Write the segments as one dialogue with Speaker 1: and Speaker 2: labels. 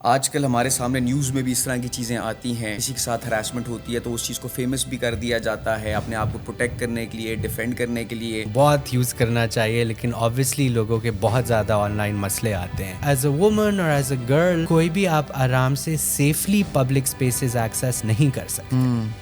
Speaker 1: آج کل ہمارے سامنے نیوز میں بھی اس طرح کی چیزیں آتی ہیں. کسی کے ساتھ ہراسمنٹ ہوتی ہے تو اس چیز کو فیمس بھی کر دیا جاتا ہے اپنے آپ کو پروٹیکٹ کرنے کے لیے, ڈیفینڈ کرنے کے لیے.
Speaker 2: بہت یوز کرنا چاہیے, لیکن آبویسلی لوگوں کے بہت زیادہ آن لائن مسئلے آتے ہیں. ایز اے وومن اور ایز اے گرل کوئی بھی آپ آرام سے سیفلی پبلک اسپیسز ایکسیس نہیں کر سکتے,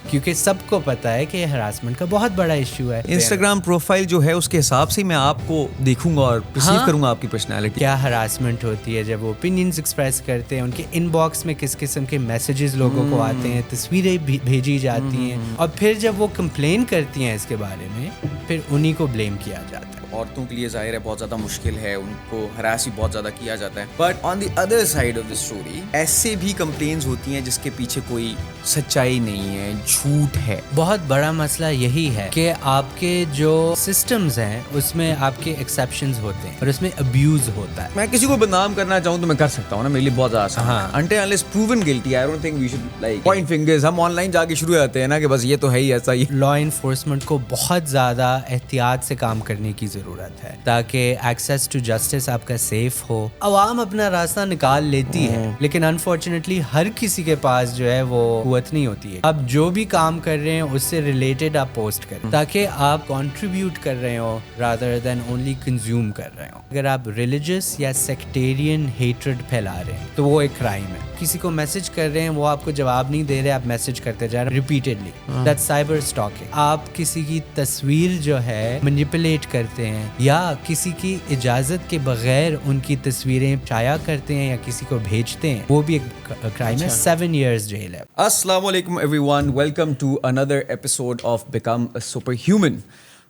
Speaker 2: کیونکہ سب کو پتا ہے کہ ہراسمنٹ کا بہت بڑا ایشو ہے.
Speaker 1: انسٹاگرام پروفائل جو ہے اس کے حساب سے میں آپ کو دیکھوں گا اور پرسیو کروں گا آپ کی پرسنالٹی.
Speaker 2: کیا ہراسمنٹ ہوتی ہے جب وہ اوپینینز ایکسپریس کرتے ہیں, ان کے ان باکس میں کس قسم کے میسیجز لوگوں کو آتے ہیں, تصویریں بھیجی جاتی ہیں, اور پھر جب وہ کمپلین کرتی ہیں اس کے بارے میں, پھر انہی کو بلیم کیا جاتا ہے.
Speaker 1: عورتوں کے لیے ظاہر ہے بہت زیادہ مشکل ہے, ان کو ہراس بھی بہت زیادہ کیا جاتا ہے. But on the other side of the story ایسے بھی کمپلینز ہوتی ہیں جس کے پیچھے کوئی سچائی نہیں ہے, جھوٹ ہے.
Speaker 2: بہت بڑا مسئلہ یہی ہے کہ آپ کے جو سسٹمز ہیں اس میں آپ کے ایکسیپشنز ہوتے ہیں اور اس میں ابیوز ہوتا ہے.
Speaker 1: میں کسی کو بدنام کرنا چاہوں تو میں کر سکتا ہوں نا, میرے لیے بہت زیادہ آسان ہے. until unless proven guilty I don't think we should like point fingers. ہم آن لائن جا کے شروع ہوتے ہیں نا کہ بس یہ تو ہے ہی ایسا ہی.
Speaker 2: لا انفورسمنٹ کو بہت زیادہ احتیاط سے کام کرنے کی ضرورت ہے تاکہ ایکسیس ٹو جسٹس آپ کا سیف ہو. عوام اپنا راستہ نکال لیتی ہے, لیکن انفارچونیٹلی ہر کسی کے پاس جو ہے وہ قوت نہیں ہوتی ہے. آپ جو بھی کام کر رہے ہیں اس سے ریلیٹڈ آپ پوسٹ کریں تاکہ آپ کنٹریبیوٹ کر رہے ہو رادر دین اونلی کنزیوم کر رہے ہو. اگر آپ ریلیجس یا سیکٹیرین ہیٹرڈ پھیلا رہے ہیں تو وہ ایک کرائم ہے. کسی کو میسج کر رہے ہیں, وہ آپ کو جواب نہیں دے رہے, آپ میسج کرتے جا رہے ہیں ریپیٹڈلی, دیٹ سائبر اسٹاکنگ. آپ کسی کی تصویر جو ہے مینیپولیٹ کرتے ہیں یا کسی کی اجازت کے بغیر ان کی تصویریں شائع کرتے ہیں یا کسی کو بھیجتے ہیں, وہ بھی ایک کرائم ہے. 7 years جیل ہے.
Speaker 1: السلام علیکم everyone, welcome to another episode of become a super human.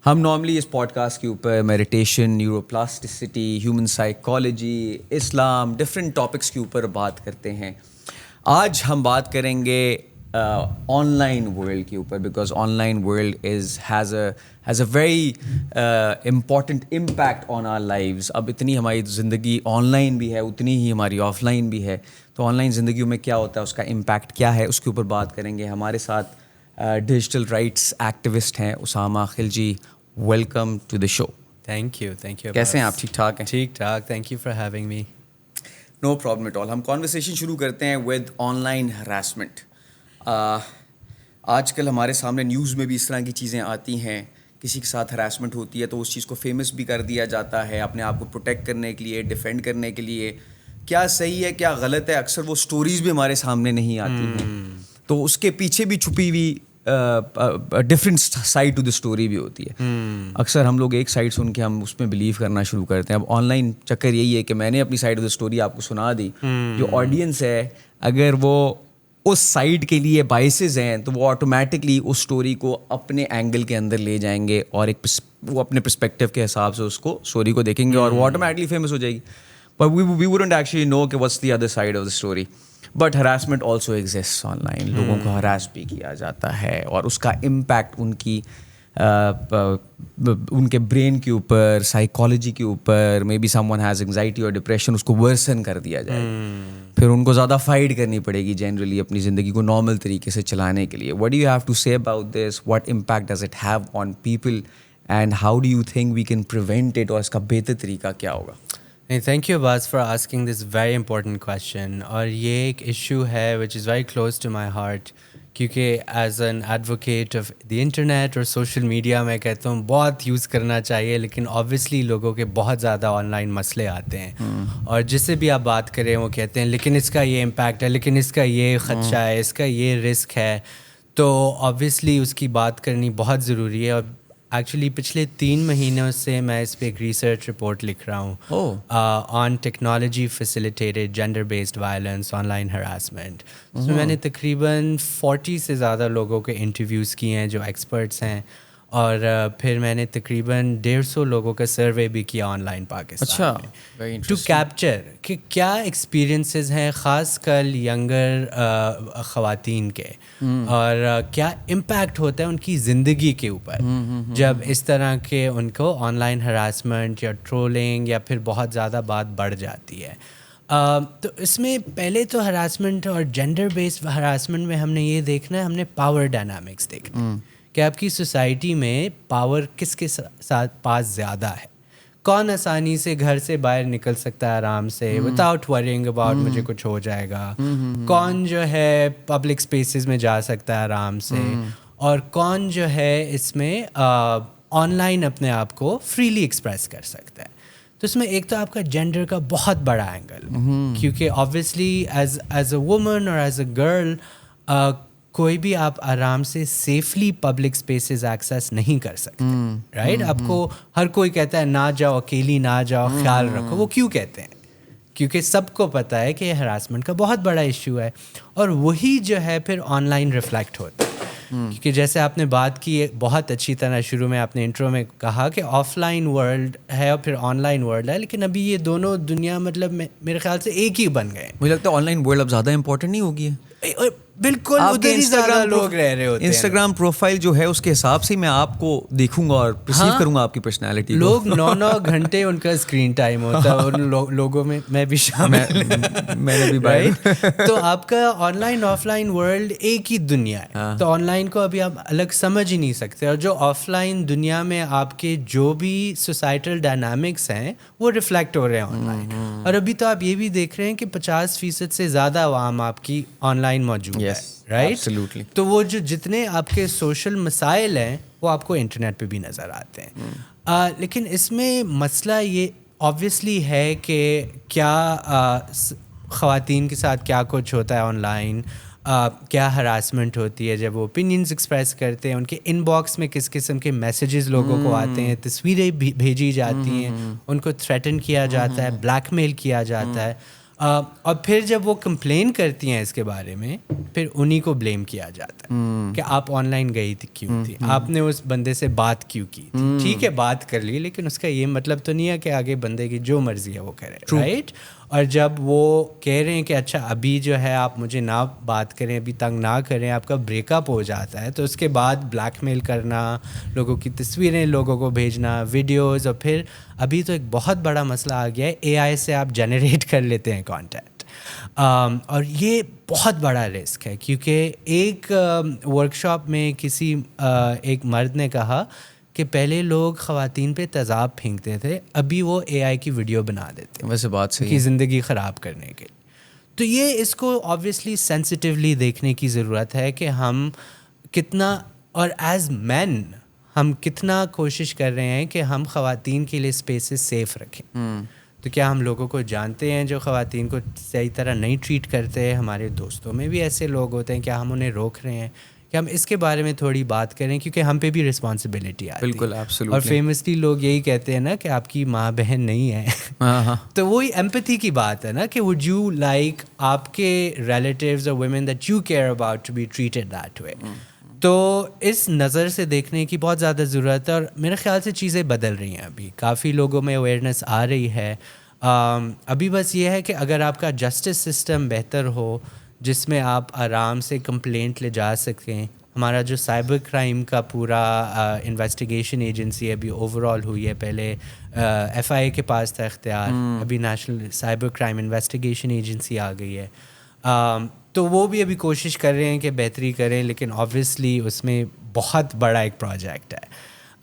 Speaker 1: ہم نارملی اس پوڈ کاسٹ کے اوپر meditation, neuroplasticity, human psychology, Islam, different topics کے اوپر بات کرتے ہیں. آج ہم بات کریں گے آن لائن ورلڈ کے اوپر, because on line world has a very important impact on are lives. اب اتنی ہماری زندگی آن لائن بھی ہے, اتنی ہی ہماری آف لائن بھی ہے. تو آن لائن زندگیوں میں کیا ہوتا ہے, اس کا امپیکٹ کیا ہے, اس کے اوپر بات کریں گے. ہمارے ساتھ ڈیجیٹل رائٹس ایکٹیوسٹ ہیں Usama Khalji. Welcome to the show.
Speaker 2: Thank you.
Speaker 1: کیسے ہیں آپ؟ ٹھیک ٹھاک ہیں؟
Speaker 2: ٹھیک ٹھاک. Thank you for having me.
Speaker 1: No problem at all. ہم کانورسیشن شروع کرتے ہیں ود آن لائن ہراسمنٹ. آج کل ہمارے سامنے نیوز میں بھی اس طرح کی چیزیں آتی ہیں. کسی کے ساتھ ہراسمنٹ ہوتی ہے تو اس چیز کو فیمس بھی کر دیا جاتا ہے اپنے آپ کو پروٹیکٹ کرنے کے لیے, ڈیفینڈ کرنے کے لیے. کیا صحیح ہے, کیا غلط ہے؟ اکثر وہ سٹوریز بھی ہمارے سامنے نہیں آتی ہیں, تو اس کے پیچھے بھی چھپی ہوئی different side to the story بھی ہوتی ہے. اکثر ہم لوگ ایک سائڈ سن کے ہم اس میں بلیو کرنا شروع کرتے ہیں. اب آن لائن چکر یہی ہے کہ میں نے اپنی سائڈ آف دا اسٹوری آپ کو سنا دی. جو آڈینس ہے اگر وہ اس سائڈ کے لیے بائسز ہیں تو وہ آٹومیٹکلی اس اسٹوری کو اپنے اینگل کے اندر لے جائیں گے اور ایک وہ اپنے پرسپیکٹیو کے حساب سے اس کو اسٹوری کو دیکھیں گے اور وہ آٹومیٹکلی فیمس ہو جائے گی. But we wouldn't actually know کہ what's the other side of the story. But harassment also exists online. لوگوں کو ہراس بھی کیا جاتا ہے اور اس کا امپیکٹ ان کے برین کے اوپر, سائیکالوجی کے اوپر, maybe someone has anxiety اور ڈپریشن, اس کو ورسن کر دیا جائے گا. پھر ان کو زیادہ فائٹ کرنی پڑے گی جنرلی اپنی زندگی کو نارمل طریقے سے چلانے کے لیے. What do you have to say about this? What impact does it have on people? And how do you think we can prevent it? اور اس کا بہتر طریقہ کیا ہوگا؟
Speaker 2: Thank you Abbas for asking this very important question. اور یہ ایک issue ہے which is very close to my heart, کیونکہ as an advocate of the internet اور سوشل میڈیا میں کہتا ہوں بہت یوز کرنا چاہیے, لیکن آبویسلی لوگوں کے بہت زیادہ آن لائن مسئلے آتے ہیں. اور جس سے بھی آپ بات کریں وہ کہتے ہیں لیکن اس کا یہ امپیکٹ ہے, لیکن اس کا یہ خدشہ ہے, اس کا یہ رسک ہے. تو آبویسلی اس کی بات کرنی بہت ضروری ہے. اور ایکچولی پچھلے 3 مہینوں سے میں اس پہ ایک ریسرچ رپورٹ لکھ رہا ہوں on technology facilitated gender based violence online harassment. اس میں میں نے تقریباً 40 سے زیادہ لوگوں کے انٹرویوز کیے ہیں جو ایکسپرٹس ہیں, اور پھر میں نے تقریباً 150 لوگوں کا سروے بھی کیا آن لائن پاکستان میں ٹو کیپچر کہ کیا ایکسپیرئنسز ہیں خاص کر ینگر خواتین کے, اور کیا امپیکٹ ہوتا ہے ان کی زندگی کے اوپر جب اس طرح کے ان کو آن لائن ہراسمنٹ یا ٹرولنگ یا پھر بہت زیادہ بات بڑھ جاتی ہے. تو اس میں پہلے تو ہراسمنٹ اور جینڈر بیسڈ ہراسمنٹ میں ہم نے یہ دیکھنا ہے, ہم نے پاور ڈائنامکس دیکھنا ہے کہ آپ کی سوسائٹی میں پاور کس کے ساتھ پاس زیادہ ہے, کون آسانی سے گھر سے باہر نکل سکتا ہے آرام سے وداؤٹ ورینگ اباؤٹ مجھے کچھ ہو جائے گا, کون جو ہے پبلک اسپیسیز میں جا سکتا ہے آرام سے, اور کون جو ہے اس میں آن لائن اپنے آپ کو فریلی ایکسپریس کر سکتا ہے. تو اس میں ایک تو آپ کا جینڈر کا بہت بڑا اینگل, کیونکہ آبویسلی ایز اے وومن اور ایز اے گرل کوئی بھی آپ آرام سے سیفلی پبلک اسپیسز ایکسیس نہیں کر سکتے, رائٹ. آپ کو ہر کوئی کہتا ہے نہ جاؤ, اکیلی نہ جاؤ, خیال رکھو. وہ کیوں کہتے ہیں؟ کیونکہ سب کو پتہ ہے کہ یہ ہراسمنٹ کا بہت بڑا ایشو ہے, اور وہی جو ہے پھر آن لائن ریفلیکٹ ہوتا ہے. کیونکہ جیسے آپ نے بات کی بہت اچھی طرح شروع میں آپ نے انٹرو میں کہا کہ آف لائن ورلڈ ہے اور پھر آن لائن ورلڈ ہے, لیکن ابھی یہ دونوں دنیا مطلب میرے خیال سے ایک ہی بن گئے.
Speaker 1: مجھے لگتا ہے آن لائن ورلڈ اب زیادہ امپورٹنٹ نہیں ہوگی ہے.
Speaker 2: بالکل ادھر ہی زیادہ لوگ رہ رہے ہوتے ہیں.
Speaker 1: انسٹاگرام پروفائل جو ہے اس کے حساب سے میں آپ کو دیکھوں گا اور پرسیو کروں گا آپ کی پرسنالٹی.
Speaker 2: لوگ 9 گھنٹے ان کا اسکرین ٹائم ہوتا ہے, اور لوگوں میں بھی شامل,
Speaker 1: میں نے بھی بھائی.
Speaker 2: تو آپ کا on line of line world ایک ہی دنیا ہے. تو آن لائن کو ابھی آپ الگ سمجھ ہی نہیں سکتے, اور جو آف لائن دنیا میں آپ کے جو بھی سوسائٹل ڈائنامکس ہیں وہ ریفلیکٹ ہو رہے ہیں آن لائن. اور ابھی تو آپ یہ بھی دیکھ رہے ہیں کہ 50% سے زیادہ عوام آپ کی آن لائن موجود ہے, رائٹ. تو وہ جو جتنے آپ کے سوشل مسائل ہیں وہ آپ کو انٹرنیٹ پہ بھی نظر آتے ہیں. لیکن اس میں مسئلہ یہ آبویسلی ہے کہ کیا خواتین کے ساتھ کیا کچھ ہوتا ہے آن لائن, کیا ہراسمنٹ ہوتی ہے جب وہ اوپینینز ایکسپریس کرتے ہیں, ان کے ان باکس میں کس قسم کے میسیجز لوگوں کو آتے ہیں, تصویریں بھیجی جاتی ہیں, ان کو تھریٹن کیا جاتا ہے, بلیک میل کیا جاتا ہے, اور پھر جب وہ کمپلین کرتی ہیں اس کے بارے میں پھر انہی کو بلیم کیا جاتا ہے کہ آپ آن لائن گئی تھی کیوں تھی, آپ نے اس بندے سے بات کیوں کی تھی. ٹھیک ہے بات کر لی, لیکن اس کا یہ مطلب تو نہیں ہے کہ آگے بندے کی جو مرضی ہے وہ کرے, رائٹ. اور جب وہ کہہ رہے ہیں کہ اچھا ابھی جو ہے آپ مجھے نہ بات کریں, ابھی تنگ نہ کریں, آپ کا بریک اپ ہو جاتا ہے, تو اس کے بعد بلیک میل کرنا, لوگوں کی تصویریں لوگوں کو بھیجنا, ویڈیوز, اور پھر ابھی تو ایک بہت بڑا مسئلہ آ گیا ہے اے آئی سے آپ جنریٹ کر لیتے ہیں کانٹینٹ. اور یہ بہت بڑا رسک ہے, کیونکہ ایک ورک شاپ میں کسی ایک مرد نے کہا کہ پہلے لوگ خواتین پہ تیزاب پھینکتے تھے, ابھی وہ اے آئی کی ویڈیو بنا دیتے ہیں,
Speaker 1: ویسے بات صحیح
Speaker 2: کی زندگی خراب کرنے کے. تو یہ اس کو آبویسلی سینسٹیولی دیکھنے کی ضرورت ہے کہ ہم کتنا, اور ایز مین ہم کتنا کوشش کر رہے ہیں کہ ہم خواتین کے لیے اسپیسز سیف رکھیں. تو کیا ہم لوگوں کو جانتے ہیں جو خواتین کو صحیح طرح نہیں ٹریٹ کرتے؟ ہمارے دوستوں میں بھی ایسے لوگ ہوتے ہیں, کیا ہم انہیں روک رہے ہیں؟ کہ ہم اس کے بارے میں تھوڑی بات کریں, کیونکہ ہم پہ بھی رسپانسبلٹی آتی ہے.
Speaker 1: بالکل, ایبسلیوٹلی.
Speaker 2: اور فیمسلی لوگ یہی کہتے ہیں نا کہ آپ کی ماں بہن نہیں ہے. تو وہی ایمپتھی کی بات ہے نا کہ وڈ یو لائک آپ کے ریلیٹیوز اور women that you care about to be treated that way. تو اس نظر سے دیکھنے کی بہت زیادہ ضرورت ہے, اور میرے خیال سے چیزیں بدل رہی ہیں, ابھی کافی لوگوں میں اویئرنیس آ رہی ہے. ابھی بس یہ ہے کہ اگر آپ کا جسٹس سسٹم بہتر ہو جس میں آپ آرام سے کمپلینٹ لے جا سکیں. ہمارا جو سائبر کرائم کا پورا انویسٹیگیشن ایجنسی ابھی اوور آل ہوئی ہے, پہلے ایف آئی اے کے پاس تھا اختیار, ابھی national cyber crime investigation agency آ گئی ہے. تو وہ بھی ابھی کوشش کر رہے ہیں کہ بہتری کریں, لیکن آبویسلی اس میں بہت بڑا ایک پروجیکٹ ہے,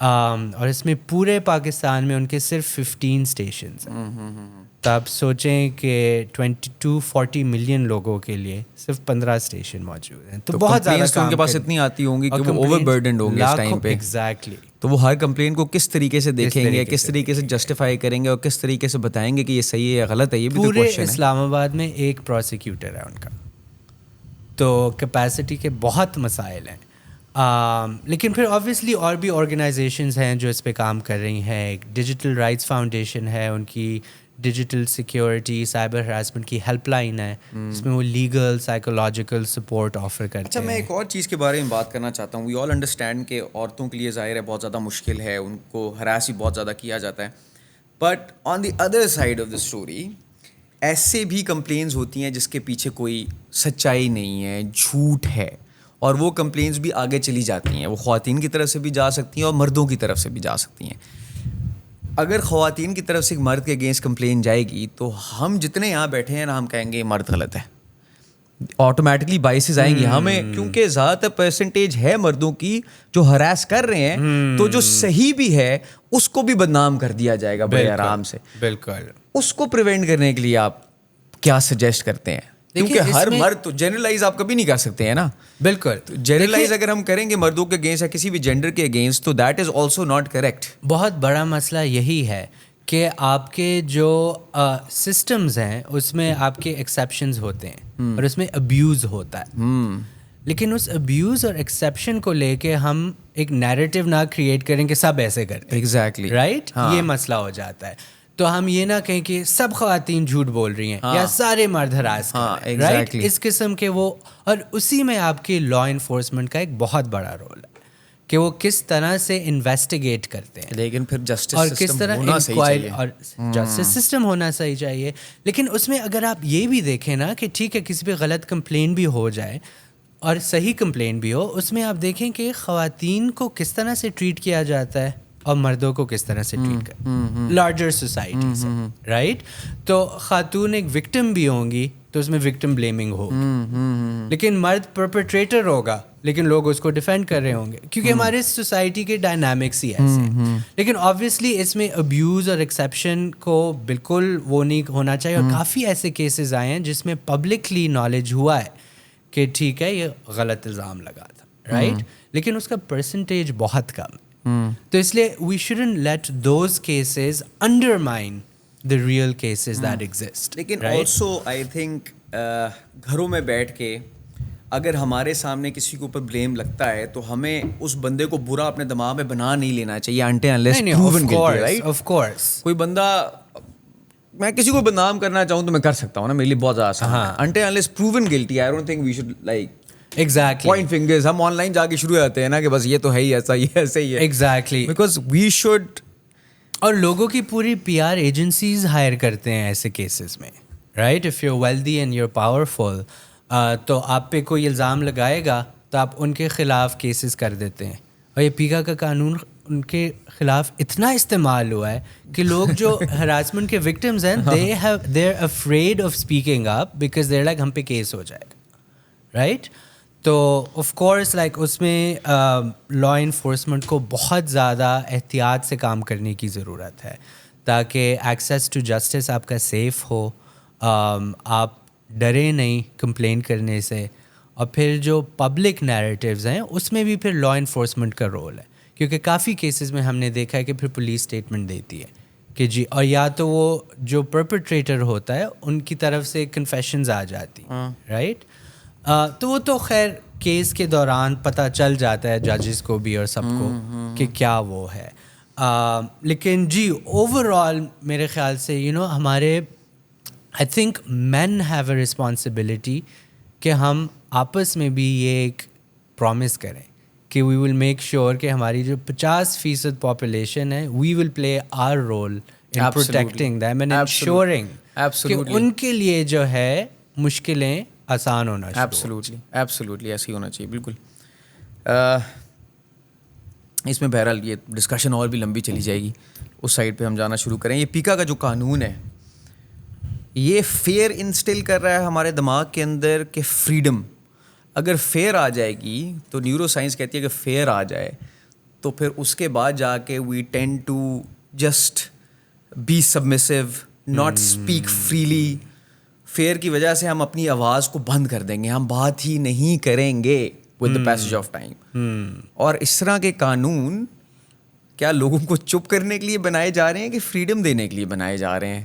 Speaker 2: اور اس میں پورے پاکستان میں ان کے صرف 15 اسٹیشنز ہیں. تو آپ سوچیں کہ 22-40 ملین لوگوں کے لیے صرف 15 اسٹیشن موجود ہیں. تو بہت زیادہ
Speaker 1: ان کے پاس اتنی آتی ہوں گی کہ وہ اوور برڈنڈ ہوں گے اس ٹائم پہ.
Speaker 2: ایگزیکٹلی.
Speaker 1: تو وہ ہر کمپلین کو کس طریقے سے دیکھیں گے, کس طریقے سے جسٹیفائی کریں گے, اور کس طریقے سے بتائیں گے کہ یہ صحیح ہے یا غلط ہے. یہ بھی تو کوشچن ہے.
Speaker 2: پورے اسلام آباد میں ایک پروسیکیوٹر ہے ان کا, تو کیپیسٹی کے بہت مسائل ہیں. لیکن پھر آبویسلی اور بھی آرگنائزیشنز ہیں جو اس پہ کام کر رہی ہیں. ایک ڈیجیٹل رائٹس فاؤنڈیشن ہے, ان کی ڈیجیٹل سیکیورٹی سائبر ہراسمنٹ کی ہیلپ لائن ہے, جس میں وہ لیگل سائیکولوجیکل سپورٹ آفر کرتے ہیں.
Speaker 1: اچھا, میں ایک اور چیز کے بارے میں بات کرنا چاہتا ہوں. وی آل انڈرسٹینڈ کہ عورتوں کے لیے ظاہر ہے بہت زیادہ مشکل ہے, ان کو ہراس ہی بہت زیادہ کیا جاتا ہے. But on the other side of the story ایسے بھی کمپلینز ہوتی ہیں جس کے پیچھے کوئی سچائی نہیں ہے, جھوٹ ہے, اور وہ کمپلینز بھی آگے چلی جاتی ہیں. وہ خواتین کی طرف سے بھی جا سکتی ہیں اور مردوں کی طرف سے بھی جا سکتی ہیں. اگر خواتین کی طرف سے ایک مرد کے اگینسٹ کمپلین جائے گی تو ہم جتنے یہاں بیٹھے ہیں نا, ہم کہیں گے یہ مرد غلط ہے. آٹومیٹکلی بائسز آئیں گی ہمیں, کیونکہ زیادہ پرسنٹیج ہے مردوں کی جو ہراس کر رہے ہیں, تو جو صحیح بھی ہے اس کو بھی بدنام کر دیا جائے گا بڑے آرام سے.
Speaker 2: بالکل.
Speaker 1: اس کو پریونٹ کرنے کے لیے آپ کیا سجیسٹ کرتے ہیں؟ کیونکہ ہر مرد تو جنرلائز آپ کبھی نہیں کر سکتے ہیں نا.
Speaker 2: بالکل.
Speaker 1: جنرلائز اگر ہم کریں گے مردوں کے اگینسٹ یا کسی بھی جینڈر کے اگینسٹ, تو that is also not correct.
Speaker 2: بہت بڑا مسئلہ یہی ہے کہ آپ کے جو سسٹمز ہیں اس میں آپ کے ایکسیپشنز ہوتے ہیں اور اس میں ابیوز ہوتا ہے. لیکن اس ابیوز اور ایکسیپشن کو لے کے ہم ایک نیریٹو نہ کریٹ کریں کہ سب ایسے کرتے ہیں.
Speaker 1: ایگزیکٹلی
Speaker 2: رائٹ, یہ مسئلہ ہو جاتا ہے. تو ہم یہ نہ کہیں کہ سب خواتین جھوٹ بول رہی ہیں یا سارے مرد ہراس کر رہے ہیں. رائٹ, اس قسم کے وہ, اور اسی میں آپ کی لا انفورسمنٹ کا ایک بہت بڑا رول ہے کہ وہ کس طرح سے انویسٹیگیٹ کرتے ہیں.
Speaker 1: لیکن پھر جسٹس
Speaker 2: اور کس طرح انکوائری اور جسٹس سسٹم ہونا صحیح چاہیے. لیکن اس میں اگر آپ یہ بھی دیکھیں نا کہ ٹھیک ہے کسی پہ غلط کمپلین بھی ہو جائے اور صحیح کمپلین بھی ہو, اس میں آپ دیکھیں کہ خواتین کو کس طرح سے ٹریٹ کیا جاتا ہے اور مردوں کو کس طرح سے ٹریٹ کریں لارجر سوسائٹی سے. رائٹ, تو خاتون ایک وکٹم بھی ہوں گی تو اس میں وکٹم بلیمنگ ہوگی, لیکن مرد پرپیٹریٹر ہوگا لیکن لوگ اس کو ڈیفینڈ کر رہے ہوں گے کیونکہ ہمارے سوسائٹی کے ڈائنامکس ہی ایسے ہیں. لیکن آبویسلی اس میں ابیوز اور ایکسیپشن کو بالکل وہ نہیں ہونا چاہیے. اور کافی ایسے کیسز آئے ہیں جس میں پبلکلی نالج ہوا ہے کہ ٹھیک ہے یہ غلط الزام لگا تھا. رائٹ, لیکن اس کا پرسنٹیج بہت کم ہے. تو اس لیے we shouldn't let those cases undermine the real cases that exist.
Speaker 1: لیکن آلسو آئی تھنک گھروں میں بیٹھ کے اگر ہمارے سامنے کسی کے اوپر بلیم لگتا ہے تو ہمیں اس بندے کو برا اپنے دماغ میں بنا نہیں لینا چاہیے until unless proven guilty, right?
Speaker 2: Of course.
Speaker 1: کوئی بندہ, میں کسی کو بدنام کرنا چاہوں تو میں کر سکتا ہوں نا, میرے لیے بہت زیادہ آسان ہے. until unless proven guilty, I don't think we should like
Speaker 2: exactly
Speaker 1: point fingers. ہم آن لائن جا کے شروع ہوتے ہیں نا کہ بس یہ تو ہے ہی ایسا, یہ ایسے ہی ہے.
Speaker 2: exactly.
Speaker 1: Because we should.
Speaker 2: اور لوگوں کی پوری پی آر ایجنسیز ہائر کرتے ہیں ایسے کیسز میں. Right, if you wealthy and you powerful, تو آپ پہ کوئی الزام لگائے گا تو آپ ان کے خلاف کیسز کر دیتے ہیں. اور یہ پیکا کا قانون ان کے خلاف اتنا استعمال ہوا ہے کہ لوگ جو ہراسمنٹ کے وکٹمز ہیں they are afraid of speaking up because they are like ہم پہ کیس ہو جائے گا. رائٹ, تو آف کورس لائک اس میں لا انفورسمنٹ کو بہت زیادہ احتیاط سے کام کرنے کی ضرورت ہے تاکہ ایکسیس ٹو جسٹس آپ کا سیف ہو, آپ ڈرے نہیں کمپلین کرنے سے. اور پھر جو پبلک نیریٹیوز ہیں اس میں بھی پھر لا انفورسمنٹ کا رول ہے, کیونکہ کافی کیسز میں ہم نے دیکھا ہے کہ پھر پولیس اسٹیٹمنٹ دیتی ہے کہ جی, اور یا تو وہ جو پرپیٹریٹر ہوتا ہے ان کی طرف سے کنفیشنز آ جاتی. رائٹ, تو وہ تو خیر کیس کے دوران پتہ چل جاتا ہے ججز کو بھی اور سب کو کہ کیا وہ ہے. لیکن جی اوور آل میرے خیال سے ہمارے I think men have a responsibility کہ ہم آپس میں بھی یہ ایک پرومس کریں کہ وی ول میک شیور کہ ہماری جو 50% پاپولیشن ہے we will play our role in protecting them and ensuring کہ ان کے لیے جو ہے مشکلیں آسان ہونا چاہیے.
Speaker 1: ایبسلیوٹلی ایسے ہی ہونا چاہیے. بالکل. اس میں بہرحال یہ ڈسکشن اور بھی لمبی چلی جائے گی, اس سائڈ پہ ہم جانا شروع کریں. یہ پیکا کا جو قانون ہے یہ فیئر انسٹل کر رہا ہے ہمارے دماغ کے اندر کہ فریڈم اگر فیئر آ جائے گی تو نیورو سائنس کہتی ہے کہ فیئر آ جائے تو پھر اس کے بعد جا کے we tend to just be submissive, not speak freely. Fear کی وجہ سے ہم اپنی آواز کو بند کر دیں گے, ہم بات ہی نہیں کریں گے with the passage of time. اور اس طرح کے قانون کیا لوگوں کو چپ کرنے کے لیے بنائے جا رہے ہیں کہ فریڈم دینے کے لیے بنائے جا رہے ہیں؟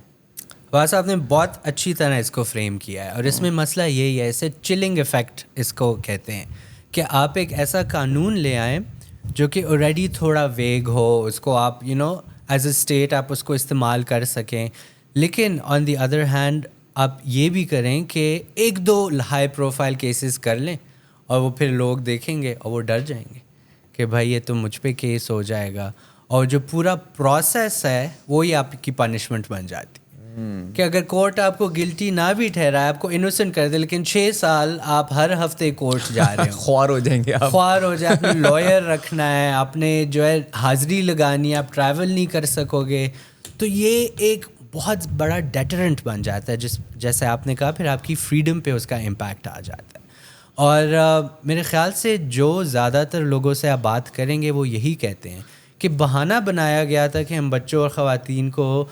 Speaker 2: فواز صاحب نے بہت اچھی طرح اس کو فریم کیا ہے, اور اس میں مسئلہ یہی ہے, اسے چلنگ ایفیکٹ اس کو کہتے ہیں, کہ آپ ایک ایسا قانون لے آئیں جو کہ آلریڈی تھوڑا ویگ ہو, اس کو آپ ایز اے اسٹیٹ آپ اس کو استعمال کر سکیں, لیکن آن دی ادر ہینڈ آپ یہ بھی کریں کہ ایک دو ہائی پروفائل کیسز کر لیں اور وہ پھر لوگ دیکھیں گے اور وہ ڈر جائیں گے کہ بھائی یہ تو مجھ پہ کیس ہو جائے گا, اور جو پورا پروسیس ہے وہی آپ کی پنشمنٹ بن جاتی کہ اگر کورٹ آپ کو گلٹی نہ بھی ٹھہرائے, آپ کو انوسنٹ کر دے, لیکن 6 سال آپ ہر ہفتے کورٹ جا رہے ہیں,
Speaker 1: خوار ہو جائیں گے,
Speaker 2: خوار ہو جائے, آپ نے لائر رکھنا ہے, آپ نے جو ہے حاضری لگانی ہے, آپ ٹریول نہیں کر سکو گے. تو یہ ایک بہت بڑا ڈیٹرنٹ بن جاتا ہے, جیسے آپ نے کہا, پھر آپ کی فریڈم پہ اس کا امپیکٹ آ جاتا ہے. اور میرے خیال سے جو زیادہ تر لوگوں سے آپ بات کریں گے وہ یہی کہتے ہیں کہ بہانہ بنایا گیا تھا کہ ہم بچوں اور خواتین کو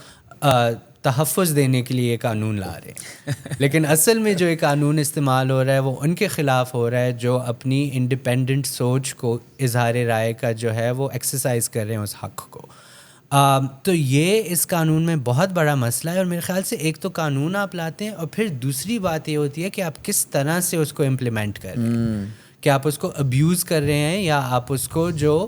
Speaker 2: تحفظ دینے کے لیے قانون لا رہے ہیں, لیکن اصل میں جو یہ قانون استعمال ہو رہا ہے وہ ان کے خلاف ہو رہا ہے جو اپنی انڈیپینڈنٹ سوچ کو, اظہار رائے کا جو ہے وہ ایکسرسائز کر رہے ہیں اس حق کو. تو یہ اس قانون میں بہت بڑا مسئلہ ہے. اور میرے خیال سے ایک تو قانون آپ لاتے ہیں, اور پھر دوسری بات یہ ہوتی ہے کہ آپ کس طرح سے اس کو امپلیمنٹ کر رہے ہیں, کہ آپ اس کو ابیوز کر رہے ہیں یا آپ اس کو جو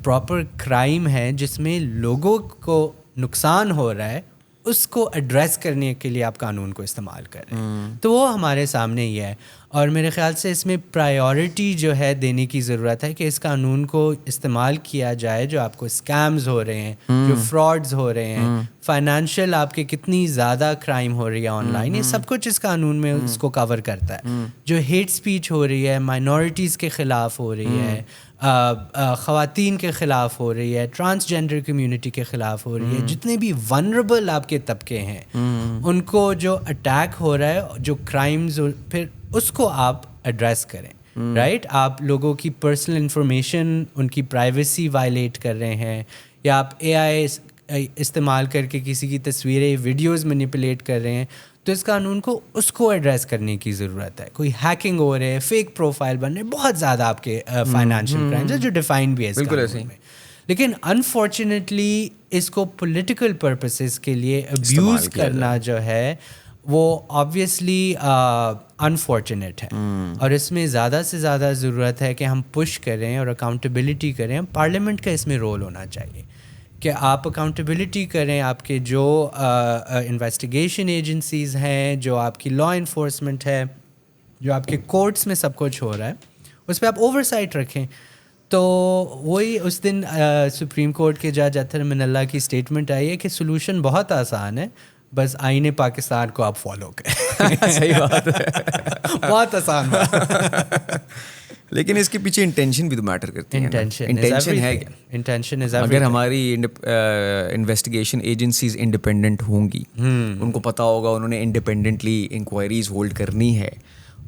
Speaker 2: پراپر کرائم ہے جس میں لوگوں کو نقصان ہو رہا ہے اس کو ایڈریس کرنے کے لیے آپ قانون کو استعمال کر رہے ہیں. تو وہ ہمارے سامنے ہی ہے, اور میرے خیال سے اس میں پرائیورٹی جو ہے دینے کی ضرورت ہے کہ اس قانون کو استعمال کیا جائے جو آپ کو اسکیمز ہو رہے ہیں, جو فراڈز ہو رہے ہیں, فائنینشیل آپ کے کتنی زیادہ کرائم ہو رہی ہے آن لائن, یہ سب کچھ اس قانون میں اس کو کور کرتا ہے. جو ہیٹ اسپیچ ہو رہی ہے مائنورٹیز کے خلاف ہو رہی ہے, خواتین کے خلاف ہو رہی ہے, ٹرانسجینڈر کمیونٹی کے خلاف ہو رہی ہے, جتنے بھی ونربل آپ کے طبقے ہیں ان کو جو اٹیک ہو رہا ہے, جو کرائمز, پھر اس کو آپ ایڈریس کریں. رائٹ, آپ لوگوں کی پرسنل انفارمیشن, ان کی پرائیویسی وائلیٹ کر رہے ہیں, یا آپ اے آئی استعمال کر کے کسی کی تصویریں ویڈیوز مینیپولیٹ کر رہے ہیں, تو اس قانون کو اس کو ایڈریس کرنے کی ضرورت ہے. کوئی ہیکنگ ہو رہے ہے, فیک پروفائل بن رہے, بہت زیادہ آپ کے فائنینشیل کرائمز ہیں جو ڈیفائن بھی ہے اس قانون میں. لیکن انفارچونیٹلی اس کو پولیٹیکل پرپسز کے لیے ابیوز کرنا جو ہے وہ آبویسلی انفارچونیٹ ہے. اور اس میں زیادہ سے زیادہ ضرورت ہے کہ ہم پش کریں اور اکاؤنٹیبلٹی کریں. پارلیمنٹ کا اس میں رول ہونا چاہیے کہ آپ اکاؤنٹیبلٹی کریں. آپ کے جو انویسٹیگیشن ایجنسیز ہیں, جو آپ کی لا انفورسمنٹ ہے, جو آپ کے کورٹس میں سب کچھ ہو رہا ہے, اس پہ آپ اوور سائٹ رکھیں. تو وہی اس دن سپریم کورٹ کے جج اطہر من اللہ کی اسٹیٹمنٹ آئی ہے کہ سولوشن بہت آسان ہے, بس آئین پاکستان کو آپ فالو کریں.
Speaker 1: صحیح بات ہے,
Speaker 2: بہت آسان بات.
Speaker 1: لیکن اس کے پیچھے انٹینشن بھی تو میٹر کرتی ہے. انٹینشن ہے کیا؟
Speaker 2: انٹینشن
Speaker 1: اگر ہماری انویسٹیگیشن ایجنسیز انڈیپینڈنٹ ہوں گی, ان کو پتہ ہوگا انہوں نے انڈیپینڈنٹلی انکوائریز ہولڈ کرنی ہے,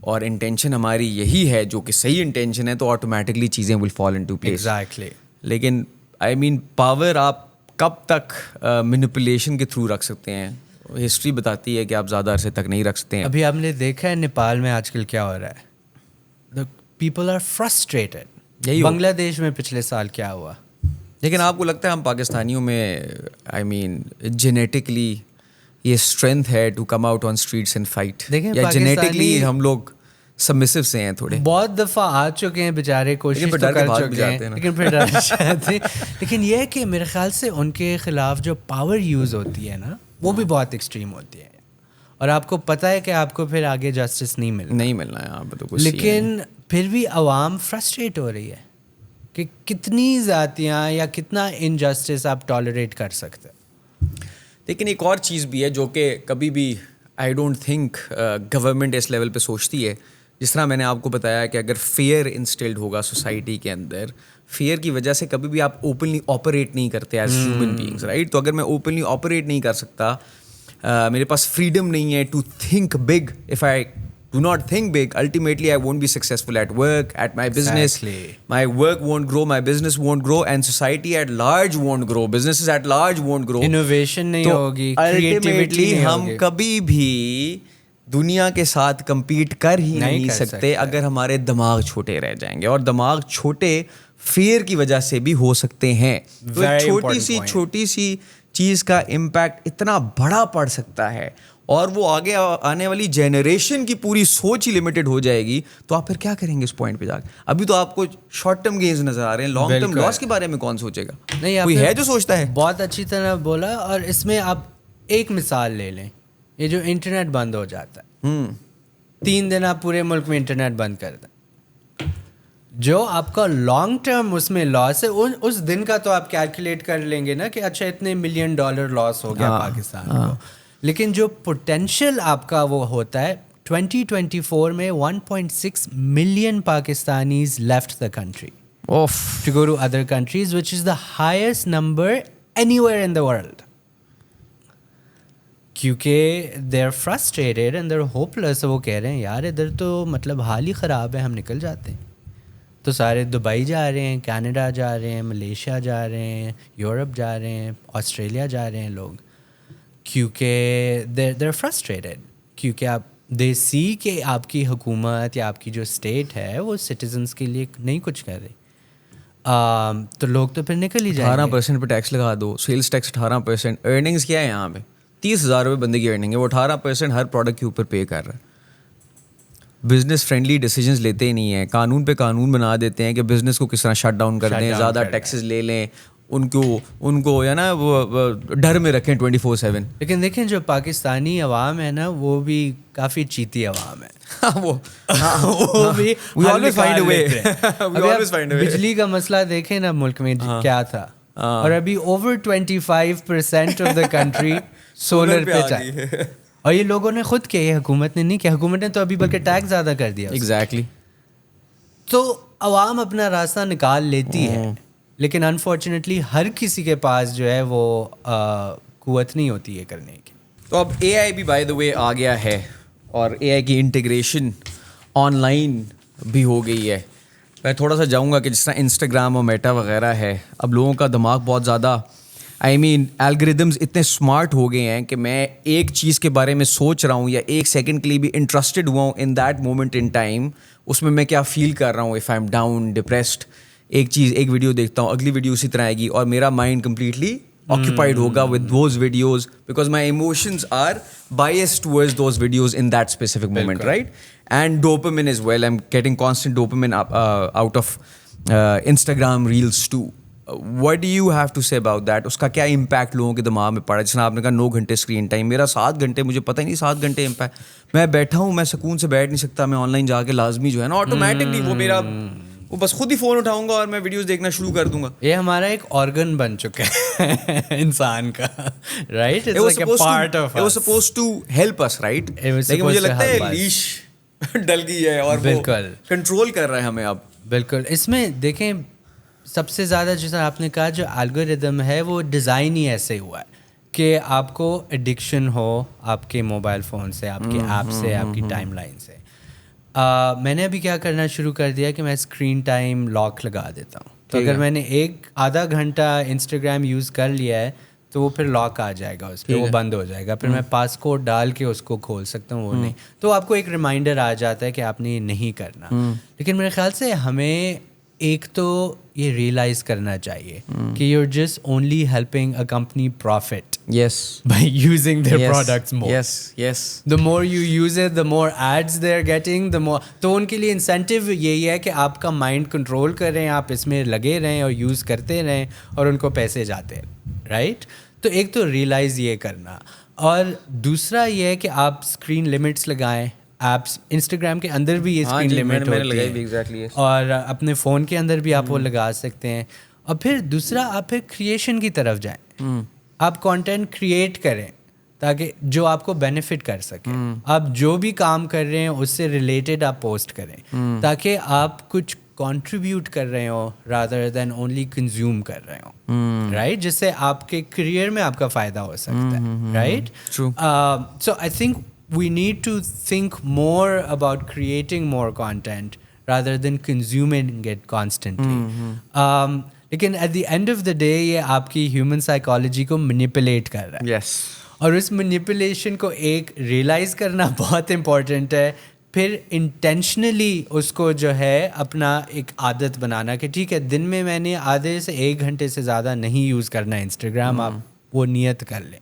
Speaker 1: اور انٹینشن ہماری یہی ہے جو کہ صحیح انٹینشن ہے, تو آٹومیٹکلی چیزیں ول فال انٹو پلیس.
Speaker 2: ایگزیکٹلی.
Speaker 1: لیکن آئی مین پاور آپ کب تک مینیپولیشن کے تھرو رکھ سکتے ہیں؟ ہسٹری بتاتی ہے کہ آپ زیادہ عرصے تک نہیں رکھ سکتے ہیں.
Speaker 2: ابھی آپ نے دیکھا ہے نیپال میں آج کل کیا ہو رہا ہے, پیپل آر فرسٹریٹڈ. بنگلہ دیش میں پچھلے سال کیا ہوا.
Speaker 1: لیکن آپ کو لگتا ہے ہم پاکستانیوں میں آئی مین جینیٹکلی یہ اسٹرینتھ ہے to come out on streets and fight, یا جینیٹکلی ہم لوگ سبمسو سے ہیں تھوڑے؟
Speaker 2: بہت دفعہ آ چکے ہیں بیچارے, کوشش تو کر چکے ہیں, لیکن پھر ڈر جاتے ہیں. لیکن یہ ہے کہ میرے خیال سے ان کے خلاف جو پاور یوز ہوتی ہے نا, وہ بھی بہت ایکسٹریم ہوتی ہے, اور آپ کو پتہ ہے کہ آپ کو پھر آگے جسٹس نہیں ملنا ہے. آپ تو لیکن پھر بھی عوام فرسٹریٹ ہو رہی ہے کہ کتنی ذاتیاں یا کتنا انجسٹس آپ ٹالریٹ کر سکتے.
Speaker 1: لیکن ایک اور چیز بھی ہے جو کہ کبھی بھی آئی ڈونٹ تھنک گورنمنٹ اس لیول پہ سوچتی ہے. جس طرح میں نے آپ کو بتایا کہ اگر فیئر انسٹلڈ ہوگا سوسائٹی کے اندر, فیئر کی وجہ سے کبھی بھی آپ اوپنلی آپریٹ نہیں کرتے ایز ہیومن بینگس, رائٹ. تو اگر میں اوپنلی آپریٹ نہیں کر سکتا, میرے پاس فریڈم نہیں ہے to think big. If I do not think big, ultimately I won't be successful at work, at my business. My work won't grow, my business won't grow, and society at large won't grow, businesses at large won't grow,
Speaker 2: innovation نہیں ہوگی,
Speaker 1: ultimately ہم کبھی بھی دنیا کے ساتھ compete کر ہی نہیں سکتے اگر ہمارے دماغ چھوٹے رہ جائیں گے. اور دماغ چھوٹے فیئر کی وجہ سے بھی ہو سکتے ہیں. تو ایک چھوٹی سی چیز کا امپیکٹ اتنا بڑا پڑ سکتا ہے, اور وہ آگے آنے والی جنریشن کی پوری سوچ ہی لمیٹڈ ہو جائے گی. تو آپ پھر کیا کریں گے اس پوائنٹ پہ جا کے؟ ابھی تو آپ کو شارٹ ٹرم گینز نظر آ رہے ہیں, لانگ ٹرم لاس کے بارے میں کون سوچے گا؟
Speaker 2: نہیں,
Speaker 1: کوئی ہے جو سوچتا ہے؟
Speaker 2: بہت اچھی طرح بولا. اور اس میں آپ ایک مثال لے لیں, یہ جو انٹرنیٹ بند ہو جاتا ہے, 3 دن آپ پورے ملک میں انٹرنیٹ بند کر دیں, جو آپ کا لانگ ٹرم اس میں لاس ہے, اس دن کا تو آپ کیلکولیٹ کر لیں گے نا کہ اچھا اتنے $1 ملین لاس ہو گیا پاکستان کو. لیکن جو پوٹینشیل آپ کا وہ ہوتا ہے, 2024 میں 1.6 million Pakistanis left the country to go to other countries, which is the highest number anywhere in the world. کیونکہ they are frustrated and they are hopeless. وہ کہہ رہے ہیں یار ادھر تو مطلب حال ہی خراب ہے, ہم نکل جاتے ہیں. تو سارے دبئی جا رہے ہیں, کینیڈا جا رہے ہیں, ملیشیا جا رہے ہیں, یورپ جا رہے ہیں, آسٹریلیا جا رہے ہیں لوگ, کیونکہ دے آر فرسٹریٹڈ. کیونکہ آپ دے سی کہ آپ کی حکومت یا آپ کی جو اسٹیٹ ہے وہ سٹیزنس کے لیے نہیں کچھ کر رہی. تو لوگ تو پھر نکل ہی جائیں گے.
Speaker 1: 18% پہ ٹیکس لگا دو, سیلس ٹیکس 18%. ارننگس کیا ہے یہاں پہ؟ 30,000 روپے بندے کی ارننگ ہے, وہ 18% ہر پروڈکٹ کے اوپر پے کر رہا ہے. بزنس فرینڈلی ڈیسیجنز لیتے ہی نہیں ہیں, قانون پہ قانون بنا دیتے ہیں کہ بزنس کو کس طرح شٹ ڈاؤن کر دیں, زیادہ ٹیکسز لے لیں, ان کو یا نا وہ ڈر میں رکھیں 24/7.
Speaker 2: لیکن دیکھیں جو پاکستانی عوام ہے نا وہ بھی کافی چیتی عوام ہے. وہ بھی بجلی کا مسئلہ دیکھیں نا ملک میں کیا تھا, اور ابھی over 25% of the country solar پہ چاہیے. اور یہ لوگوں نے خود کیا, یہ حکومت نے نہیں کیا. حکومت نے تو ابھی بلکہ ٹیکس زیادہ کر دیا.
Speaker 1: ایگزیکٹلی.
Speaker 2: تو عوام اپنا راستہ نکال لیتی ہے, لیکن انفارچونیٹلی ہر کسی کے پاس جو ہے وہ قوت نہیں ہوتی ہے کرنے کی.
Speaker 1: تو اب اے آئی بھی بائی دا وے آ گیا ہے, اور اے آئی کی انٹیگریشن آن لائن بھی ہو گئی ہے. میں تھوڑا سا جاؤں گا کہ جس طرح انسٹاگرام اور میٹا وغیرہ ہے, اب لوگوں کا دماغ بہت زیادہ الگریدمز اتنے اسمارٹ ہو گئے ہیں کہ میں ایک چیز کے بارے میں سوچ رہا ہوں یا ایک سیکنڈ کے لیے بھی انٹرسٹڈ ہوا ہوں in that moment in time, اس میں کیا فیل کر رہا ہوں, if I am down, depressed, ایک ویڈیو دیکھتا ہوں, اگلی ویڈیو اسی طرح آئے گی, اور میرا مائنڈ کمپلیٹلی occupied ہوگا with those videos because my emotions are biased towards those videos in that specific moment, right? And dopamine as well. I'm getting constant dopamine out of Instagram Reels too. What do you have to say about that? اس کا کیا impact لوگوں کے دماغ میں پڑا؟ جس نے آپ نے کہا 9 گھنٹے اسکرین ٹائم, میرا 7 گھنٹے, مجھے پتہ ہی نہیں 7 گھنٹے امپیکٹ. میں بیٹھا ہوں, میں سکون سے بیٹھ نہیں سکتا, میں آن لائن جا کے لازمی جو ہے نا آٹومیٹکلی وہ بس خود ہی فون اٹھاؤں گا اور میں ویڈیوز دیکھنا شروع کر دوں گا.
Speaker 2: یہ ہمارا ایک آرگن بن چکا ہے انسان کا, right? It's like a part of us.
Speaker 1: It was supposed to help us, right? لیکن مجھے لگتا ہے لیش ڈل گئی ہے اور وہ کنٹرول کر رہا ہے ہمیں اب.
Speaker 2: بالکل. اس میں دیکھیں سب سے زیادہ جس طرح آپ نے کہا جو الگوریدم ہے وہ ڈیزائن ہی ایسے ہوا ہے کہ آپ کو ایڈکشن ہو آپ کے موبائل فون سے, آپ کے ایپ سے, آپ کی ٹائم لائن سے. میں نے ابھی کیا کرنا شروع کر دیا کہ میں اسکرین ٹائم لاک لگا دیتا ہوں. تو اگر میں نے آدھا گھنٹہ انسٹاگرام یوز کر لیا ہے تو وہ پھر لاک آ جائے گا اس پہ, وہ بند ہو جائے گا. پھر میں پاس کوڈ ڈال کے اس کو کھول سکتا ہوں, وہ نہیں. تو آپ کو ایک ریمائنڈر آ جاتا ہے کہ آپ نے یہ نہیں کرنا. لیکن میرے خیال سے ہمیں ایک تو یہ ریئلائز کرنا چاہیے کہ you are just only helping a company profit by using their products more. The more you use it, the more ads they are getting, the more. تو ان کے لیے انسینٹیو یہی ہے کہ آپ کا مائنڈ کنٹرول کریں, آپ اس میں لگے رہیں اور یوز کرتے رہیں اور ان کو پیسے جاتے ہیں, رائٹ؟ تو ایک تو ریئلائز یہ کرنا, اور دوسرا یہ ہے کہ آپ اسکرین لمٹس لگائیں. ایپس انسٹاگرام کے اندر بھی یہ اسکرین لمٹ ہوتی ہے, اور اپنے فون کے اندر بھی آپ وہ لگا سکتے ہیں. اور پھر دوسرا آپ پھر کریشن کی طرف جائیں, آپ کانٹینٹ کریٹ کریں تاکہ جو آپ کو بینیفٹ کر سکے. آپ جو بھی کام کر رہے ہیں اس سے ریلیٹڈ آپ پوسٹ کریں تاکہ آپ کچھ کنٹریبیوٹ کر رہے ہوں رادر دین اونلی کنزیوم کر رہے ہوں, رائٹ؟ جس سے آپ کے کریئر میں آپ کا فائدہ ہو سکتا ہے, right? So I think we need to think more about creating more content rather than consuming it constantly. لیکن at the end of the day یہ آپ کی human psychology کو manipulate کر رہا ہے. اور اس manipulation کو ایک realize کرنا بہت important ہے, پھر انٹینشنلی اس کو جو ہے اپنا ایک عادت بنانا کہ ٹھیک ہے دن میں میں نے آدھے سے 1 گھنٹے سے زیادہ نہیں یوز کرنا انسٹاگرام. آپ وہ نیت کر لیں,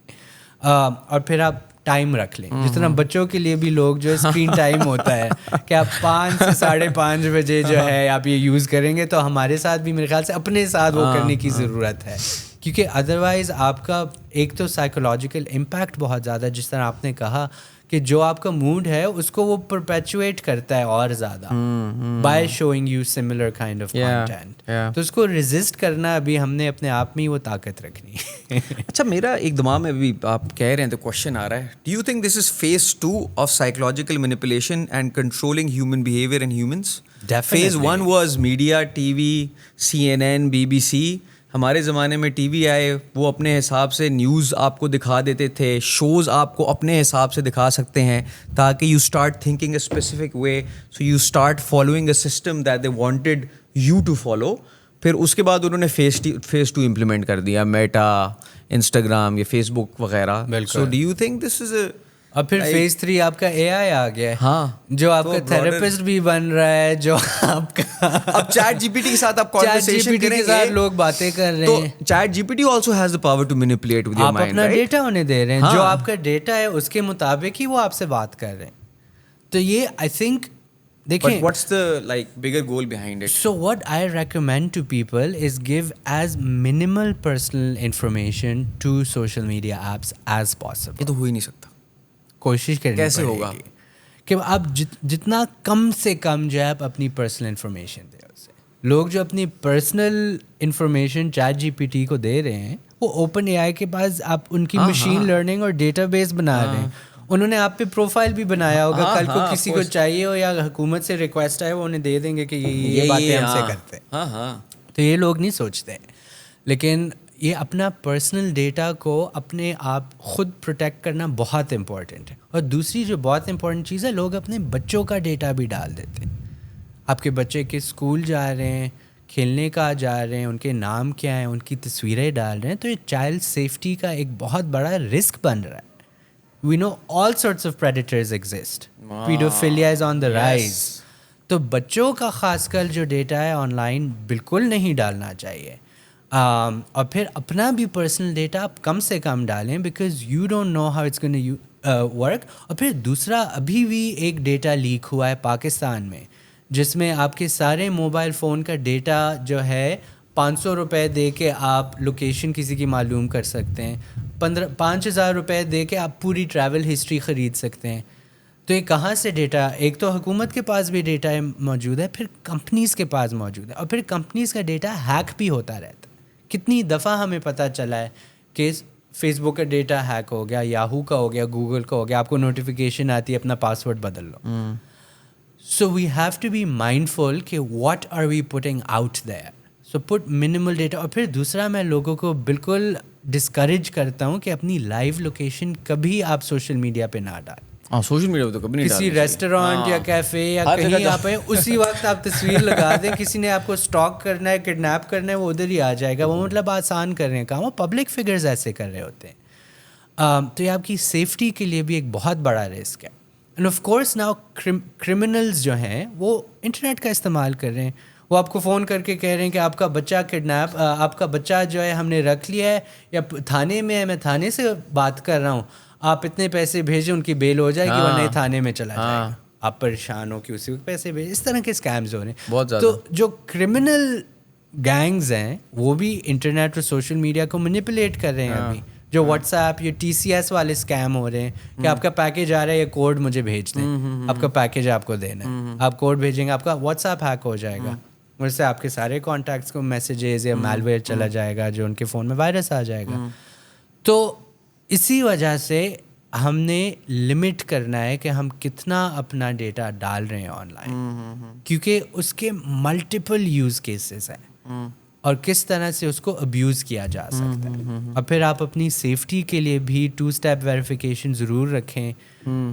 Speaker 2: اور پھر آپ ٹائم رکھ لیں. جس طرح بچوں کے لیے بھی لوگ جو اسکرین ٹائم ہوتا ہے کہ آپ 5 سے 5:30 بجے جو ہے آپ یہ یوز کریں گے, تو ہمارے ساتھ بھی میرے خیال سے اپنے ساتھ وہ کرنے کی ضرورت ہے, کیونکہ ادروائز آپ کا ایک تو سائیکولوجیکل امپیکٹ بہت زیادہ, جس طرح آپ نے کہا کہ جو آپ کا موڈ ہے اس کو وہ پرپیچویٹ کرتا ہے اور زیادہ by showing you similar kind of content. تو اس کو ریزسٹ کرنا ابھی ہم نے اپنے آپ میں ہی وہ طاقت رکھنی ہے.
Speaker 1: اچھا, میرا ایک دماغ میں ابھی آپ کہہ رہے ہیں تو کوشچن آ رہا ہے, do you think this is phase 2 of psychological manipulation and controlling human behaviour in humans? Phase 1 was media, TV, CNN, BBC, ہمارے زمانے میں ٹی وی آئے, وہ اپنے حساب سے نیوز آپ کو دکھا دیتے تھے, شوز آپ کو اپنے حساب سے دکھا سکتے ہیں تاکہ you start thinking a specific way, so you start following a system that they wanted you to follow. پھر اس کے بعد انہوں نے فیس ٹو امپلیمنٹ کر دیا, میٹا, انسٹاگرام, یا فیس بک وغیرہ. So do you think this is a,
Speaker 2: اور پھر فیز 3 آپ کا اے آئی آ گیا ہے,
Speaker 1: ہاں,
Speaker 2: جو آپ کا تھراپسٹ بھی بن رہا ہے, جو آپ کا
Speaker 1: اب چیٹ جی پی ٹی کے ساتھ آپ کنورسیشن کریں
Speaker 2: کے ساتھ لوگ باتیں کر رہے
Speaker 1: تو
Speaker 2: ہیں.
Speaker 1: ChatGPT also has the power to manipulate with your
Speaker 2: آپ
Speaker 1: مائنڈ,
Speaker 2: اپنا ڈیٹا انہیں دے رہے ہیں, جو آپ کا ڈیٹا ہے اس کے مطابق ہی وہ آپ سے بات کر رہے ہیں. تو یہ آئی تھنک دیکھیں,
Speaker 1: but what's the like bigger goal behind it.
Speaker 2: So what I recommend to people is give as minimal personal information to social media apps as possible.
Speaker 1: یہ تو ہو ہی نہیں سکتا.
Speaker 2: کوشش کرنی
Speaker 1: کیسے
Speaker 2: پڑے
Speaker 1: ہوگا
Speaker 2: گی کہ آپ جتنا کم سے کم جو ہے آپ اپنی پرسنل انفارمیشن دیں اسے. لوگ جو اپنی personal information ChatGPT کو دے رہے ہیں, وہ اوپن اے آئی کے پاس آپ ان کی مشین لرننگ اور ڈیٹا بیس بنا رہے ہیں. انہوں نے آپ پہ پروفائل بھی بنایا ہوگا, کل کو کسی کو چاہیے ہو یا حکومت سے ریکویسٹ آئے وہ انہیں دے دیں گے کہ یہ باتیں ہم سے کرتے ہیں.
Speaker 1: ہاں ہاں,
Speaker 2: تو یہ لوگ نہیں سوچتے. لیکن یہ اپنا پرسنل ڈیٹا کو اپنے آپ خود پروٹیکٹ کرنا بہت امپورٹنٹ ہے. اور دوسری جو بہت امپورٹنٹ چیز ہے, لوگ اپنے بچوں کا ڈیٹا بھی ڈال دیتے ہیں. آپ کے بچے کے اسکول جا رہے ہیں, کھیلنے کا جا رہے ہیں, ان کے نام کیا ہیں, ان کی تصویریں ڈال رہے ہیں, تو یہ چائلڈ سیفٹی کا ایک بہت بڑا رسک بن رہا ہے. We know all sorts of predators exist. Pedophilia is on the rise. تو بچوں کا خاص کر جو ڈیٹا ہے آن لائن بالکل نہیں ڈالنا چاہیے. اور پھر اپنا بھی پرسنل ڈیٹا آپ کم سے کم ڈالیں, because you don't know how it's gonna work. اور پھر دوسرا, ابھی بھی ایک ڈیٹا لیک ہوا ہے پاکستان میں, جس میں آپ کے سارے موبائل فون کا ڈیٹا جو ہے 500 روپے دے کے آپ لوکیشن کسی کی معلوم کر سکتے ہیں, 5,000 روپے دے کے آپ پوری ٹریول ہسٹری خرید سکتے ہیں. تو یہ کہاں سے ڈیٹا, ایک تو حکومت کے پاس بھی ڈیٹا موجود ہے, پھر کمپنیز کے پاس موجود ہے, اور پھر کمپنیز کا ڈیٹا ہیک بھی ہوتا رہتا ہے. کتنی دفعہ ہمیں پتہ چلا ہے کہ فیس بک کا ڈیٹا ہیک ہو گیا, یاہو کا ہو گیا, گوگل کا ہو گیا, آپ کو نوٹیفیکیشن آتی ہے اپنا پاسورڈ بدل لو. So we have to be mindful کہ what are we putting out there. So put minimal data. اور پھر دوسرا, میں لوگوں کو بالکل ڈسکریج کرتا ہوں کہ اپنی لائیو لوکیشن کبھی آپ سوشل میڈیا پہ نہ ڈالیں.
Speaker 1: سوشل میڈیا پہ تو کبھی نہیں
Speaker 2: کسی ریسٹورینٹ یا کیفے یا کہیں آپ ہیں, اسی وقت آپ تصویر لگا دیں. کسی نے آپ کو اسٹاک کرنا ہے, کڈنیپ کرنا ہے, وہ ادھر ہی آ جائے گا. وہ مطلب آسان کر رہے ہیں کام, وہ پبلک فگرز ایسے کر رہے ہوتے ہیں. تو یہ آپ کی سیفٹی کے لیے بھی ایک بہت بڑا رسک ہے. And of course now criminals جو ہیں وہ انٹرنیٹ کا استعمال کر رہے ہیں. وہ آپ کو فون کر کے کہہ رہے ہیں کہ آپ کا بچہ کڈنیپ, آپ کا بچہ جو ہے ہم نے رکھ لیا ہے یا تھانے میں ہے, میں تھانے سے بات کر رہا ہوں, آپ اتنے پیسے بھیجیں, ان کی بیل ہو جائے گی, ورنہ تھانے میں چلا جائے گا. آپ پریشان ہو کہ اسی وقت پیسے بھیجیں. اس طرح کے اسکیمز ہو رہے ہیں بہت زیادہ. تو جو کرمنل گینگز ہیں وہ بھی انٹرنیٹ اور سوشل میڈیا کو مینیپولیٹ کر رہے ہیں. ابھی جو واٹس ایپ یا ٹی سی ایس والے اسکیم ہو رہے ہیں کہ آپ کا پیکیج آ رہا ہے, یہ کوڈ مجھے بھیج دیں, آپ کا پیکیج آپ کو دینا ہے, آپ کوڈ بھیجیں گے, آپ کا واٹس ایپ ہیک ہو جائے گا, اس سے آپ کے سارے کانٹیکٹس کو میسیجز یا میل ویئر چلا جائے گا, جو ان کے فون میں وائرس آ جائے گا. تو اسی وجہ سے ہم نے لمٹ کرنا ہے کہ ہم کتنا اپنا ڈیٹا ڈال رہے ہیں آن لائن, کیونکہ اس کے ملٹیپل یوز کیسز ہیں اور کس طرح سے اس کو ابیوز کیا جا سکتا ہے. اور پھر آپ اپنی سیفٹی کے لیے بھی 2 اسٹیپ ویریفیکیشن ضرور رکھیں.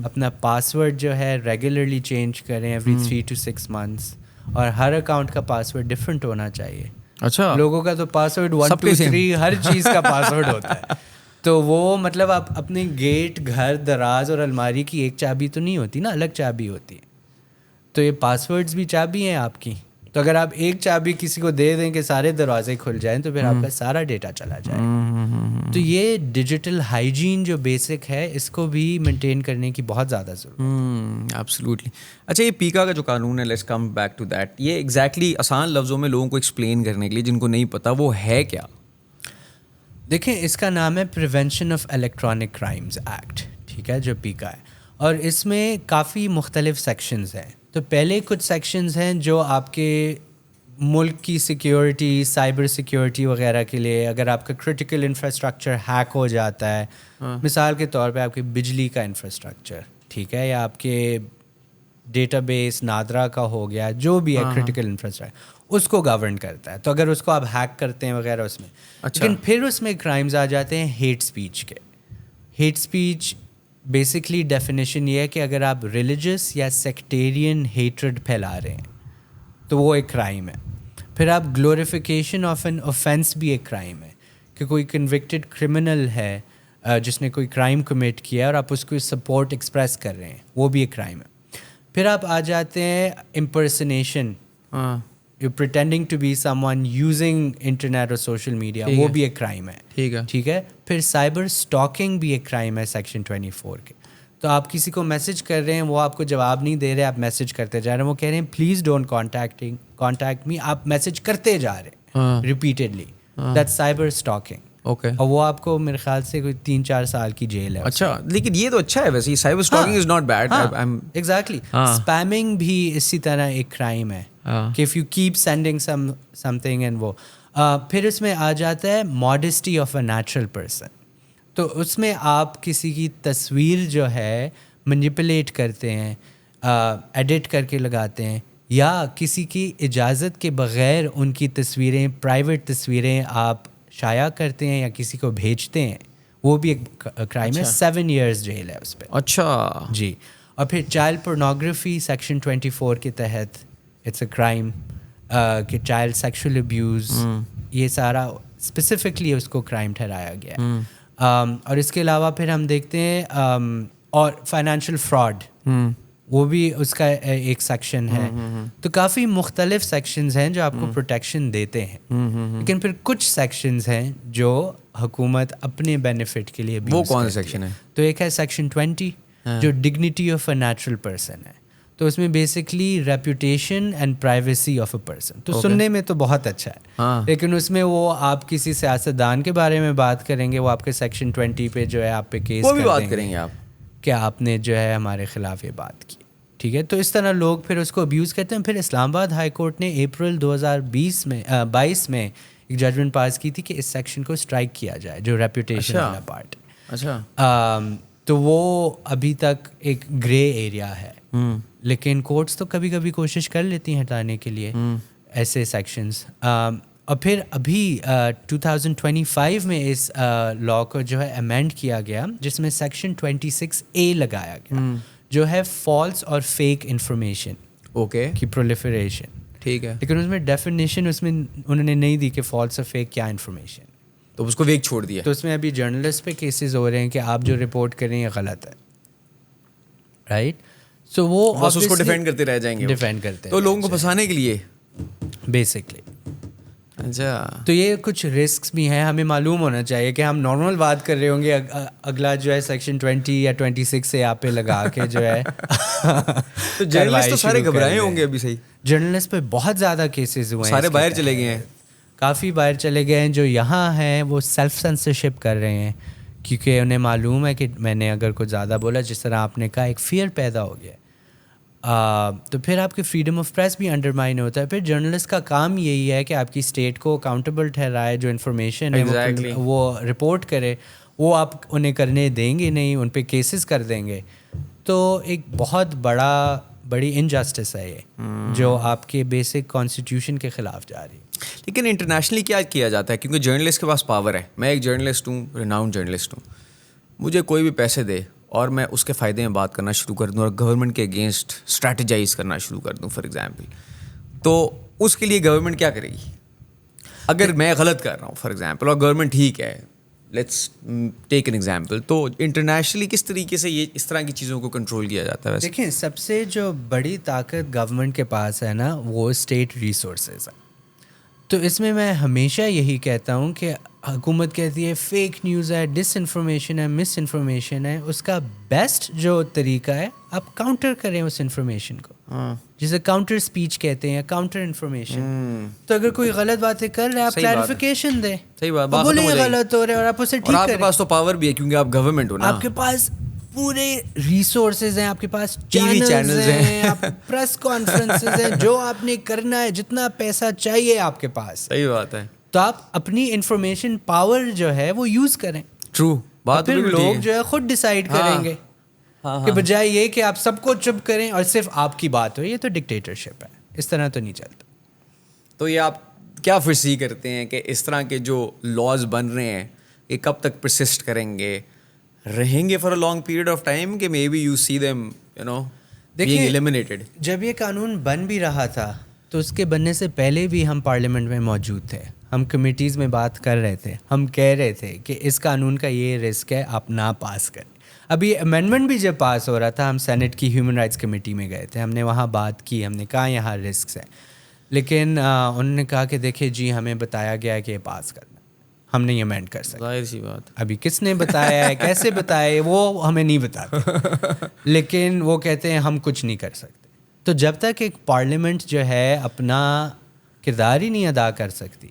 Speaker 2: اپنا پاسورڈ جو ہے ریگولرلی چینج کریں ایوری 3 to 6 months, اور ہر اکاؤنٹ کا پاسورڈ ڈفرینٹ ہونا چاہیے.
Speaker 1: اچھا,
Speaker 2: لوگوں کا تو پاسورڈ 1 2 3 ہر چیز کا پاسورڈ ہوتا ہے. تو وہ مطلب آپ اپنے گیٹ, گھر, دراز اور الماری کی ایک چابی تو نہیں ہوتی نا, الگ چابی ہوتی ہے. تو یہ پاسورڈز بھی چابی ہیں آپ کی. تو اگر آپ ایک چابی کسی کو دے دیں کہ سارے دروازے کھل جائیں, تو پھر آپ کا سارا ڈیٹا چلا جائے. تو یہ ڈیجیٹل ہائیجین جو بیسک ہے, اس کو بھی مینٹین کرنے کی بہت زیادہ ضرورت ہے.
Speaker 1: ایبسلیوٹلی. اچھا, یہ پیکا کا جو قانون ہے, let's come back to that, یہ ایگزیکٹلی آسان لفظوں میں لوگوں کو ایکسپلین کرنے کے لیے جن کو نہیں پتا, وہ ہے کیا؟
Speaker 2: دیکھیں, اس کا نام ہے prevention of electronic crimes act, ٹھیک ہے, جو پیکا ہے. اور اس میں کافی مختلف سیکشنز ہیں. تو پہلے کچھ سیکشنز ہیں جو آپ کے ملک کی سیکیورٹی, سائبر سیکیورٹی وغیرہ کے لیے, اگر آپ کا کرٹیکل انفراسٹرکچر ہیک ہو جاتا ہے, مثال کے طور پہ آپ کے بجلی کا انفراسٹرکچر, ٹھیک ہے, یا آپ کے ڈیٹا بیس نادرا کا ہو گیا, جو بھی ہے کرٹیکل انفراسٹرکچر, اس کو گورن کرتا ہے. تو اگر اس کو آپ ہیک کرتے ہیں وغیرہ اس میں. لیکن پھر اس میں کرائمز آ جاتے ہیں ہیٹ اسپیچ کے. ہیٹ اسپیچ بیسکلی ڈیفینیشن یہ ہے کہ اگر آپ ریلیجس یا سیکٹیرین ہیٹرڈ پھیلا رہے ہیں تو وہ ایک کرائم ہے. پھر آپ گلوریفیکیشن آف این اوفینس بھی ایک کرائم ہے کہ کوئی کنوکٹڈ کرمنل ہے جس نے کوئی کرائم کمٹ کیا اور آپ اس کو سپورٹ ایکسپریس کر رہے ہیں, وہ بھی ایک کرائم ہے. پھر آپ آ جاتے ہیں impersonation, you pretending to be someone using internet اور سوشل میڈیا, وہ بھی ایک کرائم ہے. ٹھیک ہے. پھر سائبر اسٹاکنگ بھی ایک کرائم ہے سیکشن 24 کے. تو آپ کسی کو میسج کر رہے ہیں, وہ آپ کو جواب نہیں دے رہے, آپ میسج کرتے جا رہے ہیں, وہ کہہ رہے ہیں پلیز ڈونٹ کانٹیکٹ می, آپ میسج کرتے جا رہے ہیں repeatedly, that's cyber stalking.
Speaker 3: Okay.
Speaker 2: اور وہ آپ کو میرے خیال سے کوئی 3-4 سال کی جیل ہے.
Speaker 3: اچھا, لیکن یہ تو اچھا ہے ویسے, cyber stalking is not bad.
Speaker 2: Exactly. Spamming بھی اسی طرح ایک کرائم ہے کہ if you keep sending something and وہ. پھر اس میں آ جاتا ہے modesty of a natural person. تو اس میں آپ کسی کی تصویر جو ہے مینیپولیٹ کرتے ہیں, ایڈٹ کر کے لگاتے ہیں, یا کسی کی اجازت کے بغیر ان کی تصویریں, پرائیویٹ تصویریں آپ شائع کرتے ہیں یا کسی کو بھیجتے ہیں, وہ بھی ایک کرائم ہے. 7 years جیل ہے اس پہ.
Speaker 3: اچھا
Speaker 2: جی. اور پھر چائلڈ پورنوگرافی سیکشن 24 کے تحت اٹس اے کرائم کہ چائلڈ سیکشل ابیوز, یہ سارا اسپیسیفکلی اس کو کرائم ٹھہرایا گیا ہے. اور اس کے علاوہ پھر ہم دیکھتے ہیں اور فائنینشیل فراڈ, وہ بھی اس کا ایک سیکشن ہے. تو کافی مختلف سیکشنز ہیں جو آپ کو پروٹیکشن دیتے ہیں. لیکن پھر کچھ سیکشنز ہیں جو حکومت اپنے بینیفٹ کے لیے,
Speaker 3: وہ کون سا سیکشن ہے؟
Speaker 2: تو ایک ہے سیکشن 20 جو dignity of a natural person ہے. تو اس میں basically reputation and privacy of a person. تو سننے میں تو بہت اچھا ہے, لیکن اس میں وہ آپ کسی سیاستدان کے بارے میں بات کریں گے, وہ آپ کے سیکشن 20 پہ جو ہے آپ پہ کیس
Speaker 3: کریں گے آپ
Speaker 2: کہ آپ نے جو ہے ہمارے خلاف یہ بات کی. ٹھیک ہے. تو اس طرح لوگ پھر اس کو ابیوز کرتے ہیں. پھر اسلام آباد ہائی کورٹ نے اپریل 2022 میں ایک ججمنٹ پاس کی تھی کہ اس سیکشن کو اسٹرائک کیا جائے, جو ریپوٹیشن والا پارٹ.
Speaker 3: اچھا.
Speaker 2: تو وہ ابھی تک ایک گرے ایریا ہے, لیکن کورٹس تو کبھی کبھی کوشش کر لیتی ہیں ہٹانے کے لیے ایسے سیکشنز. اور پھر ابھی 2025 میں اس لاء کو جو ہے امینڈ کیا گیا, جس میں سیکشن 26A لگایا گیا, جو ہے فالس اور فیک انفارمیشن کی پرولیفریشن.
Speaker 3: ٹھیک ہے.
Speaker 2: لیکن اس میں ڈیفینیشن اس میں انہوں نے نہیں دی کہ فالس اور فیک کیا انفارمیشن,
Speaker 3: تو اس کو ویک چھوڑ دیا.
Speaker 2: تو اس میں ابھی جرنلسٹ پہ کیسز ہو رہے ہیں کہ آپ جو رپورٹ کر رہے ہیں یہ غلط ہے, رائٹ. سو وہ
Speaker 3: اس کو ڈیفینڈ کرتے رہ جائیں گے,
Speaker 2: ڈیفینڈ کرتے
Speaker 3: تو لوگوں کو پھنسانے کے لیے
Speaker 2: بیسکلی.
Speaker 3: اچھا.
Speaker 2: تو یہ کچھ رسکس بھی ہیں, ہمیں معلوم ہونا چاہیے کہ ہم نارمل بات کر رہے ہوں گے, اگلا جو ہے سیکشن 20 یا 26 سے آپ پہ لگا کے جو ہے
Speaker 3: تو جرنلسٹ تو سارے گھبرائے ہوں گے ابھی. صحیح.
Speaker 2: جرنلسٹ پہ بہت زیادہ کیسز ہوئے ہیں,
Speaker 3: سارے باہر چلے گئے ہیں,
Speaker 2: کافی باہر چلے گئے ہیں. جو یہاں ہیں وہ سیلف سینسرشپ کر رہے ہیں, کیونکہ انہیں معلوم ہے کہ میں نے اگر کچھ زیادہ بولا, جس طرح آپ نے کہا, ایک فیئر پیدا ہو گیا. تو پھر آپ کی فریڈم آف پریس بھی انڈرمائن ہوتا ہے. پھر جرنلسٹ کا کام یہی ہے کہ آپ کی اسٹیٹ کو اکاؤنٹیبل ٹھہرائے, جو انفارمیشن ہے وہ رپورٹ کرے, وہ آپ انہیں کرنے دیں گے نہیں, ان پہ کیسز کر دیں گے. تو ایک بہت بڑی انجسٹس ہے یہ, جو آپ کے بیسک کانسٹیٹیوشن کے خلاف جا رہی ہے.
Speaker 3: لیکن انٹرنیشنلی کیا کیا جاتا ہے, کیونکہ جرنلسٹ کے پاس پاور ہے. میں ایک جرنلسٹ ہوں, ریناؤنڈ جرنلسٹ ہوں, مجھے کوئی بھی پیسے دے اور میں اس کے فائدے میں بات کرنا شروع کر دوں اور گورنمنٹ کے اگینسٹ اسٹریٹجائز کرنا شروع کر دوں فار ایگزامپل, تو اس کے لیے گورنمنٹ کیا کرے گی؟ اگر میں غلط کر رہا ہوں فار ایگزامپل اور گورنمنٹ ٹھیک ہے, لیٹس ٹیک این ایگزامپل, تو انٹرنیشنلی کس طریقے سے یہ اس طرح کی چیزوں کو کنٹرول کیا جاتا ہے؟
Speaker 2: دیکھیں, سب سے جو بڑی طاقت گورنمنٹ کے پاس ہے نا, وہ اسٹیٹ ریسورسز ہے. تو اس میں ہمیشہ یہی کہتا ہوں کہ حکومت کہتی ہے فیک نیوز ہے, ڈس انفارمیشن ہے, مس انفارمیشن ہے. اس کا بیسٹ جو طریقہ ہے, آپ کاؤنٹر کریں اس انفارمیشن کو, جسے کاؤنٹر اسپیچ کہتے ہیں, کاؤنٹر انفارمیشن. تو اگر کوئی غلط باتیں کر رہے ہیں, آپ کلیریفیکیشن دیں,
Speaker 3: صحیح بات,
Speaker 2: بولیں غلط ہو رہے ہیں اور آپ اسے ٹھیک کریں.
Speaker 3: آپ کے پاس تو پاور بھی ہے کیونکہ آپ گورنمنٹ ہو نا,
Speaker 2: آپ کے پاس پورے ریسورسز ہیں, آپ کے پاس چینلز ہیں, آپ پریس کانفرنسز ہیں, جو آپ نے کرنا ہے, جتنا پیسہ چاہیے آپ کے پاس.
Speaker 3: صحیح بات ہے.
Speaker 2: تو آپ اپنی انفارمیشن پاور جو ہے وہ یوز کریں.
Speaker 3: ٹرو بات.
Speaker 2: پھر لوگ جو ہے خود ڈیسائیڈ کریں گے, کہ بجائے یہ کہ آپ سب کو چپ کریں اور صرف آپ کی بات ہو. یہ تو ڈکٹیٹرشپ ہے, اس طرح تو نہیں چلتا.
Speaker 3: تو یہ آپ کیا فرسی کرتے ہیں کہ اس طرح کے جو لاز بن رہے ہیں یہ کب تک پرسسٹ کریں گے, رہیں گے for a long period of time, کہ maybe you see them being eliminated?
Speaker 2: جب یہ قانون بن بھی رہا تھا تو اس کے بننے سے پہلے بھی ہم پارلیمنٹ میں موجود تھے, ہم کمیٹیز میں بات کر رہے تھے, ہم کہہ رہے تھے کہ اس قانون کا یہ رسک ہے, آپ نہ پاس کریں. ابھی امینڈمنٹ بھی جب پاس ہو رہا تھا, ہم سینٹ کی ہیومن رائٹس کمیٹی میں گئے تھے, ہم نے وہاں بات کی, ہم نے کہا یہاں رسکس ہیں, لیکن انہوں نے کہا کہ دیکھیں جی ہمیں بتایا گیا ہے کہ یہ پاس کرنا, ہم نہیں امینڈ کر سکتے.
Speaker 3: ظاہر سی بات.
Speaker 2: ابھی کس نے بتایا ہے, کیسے بتایا ہے, وہ ہمیں نہیں بتاتے, لیکن وہ کہتے ہیں ہم کچھ نہیں کر سکتے. تو جب تک ایک پارلیمنٹ جو ہے اپنا کردار ہی نہیں ادا کر سکتی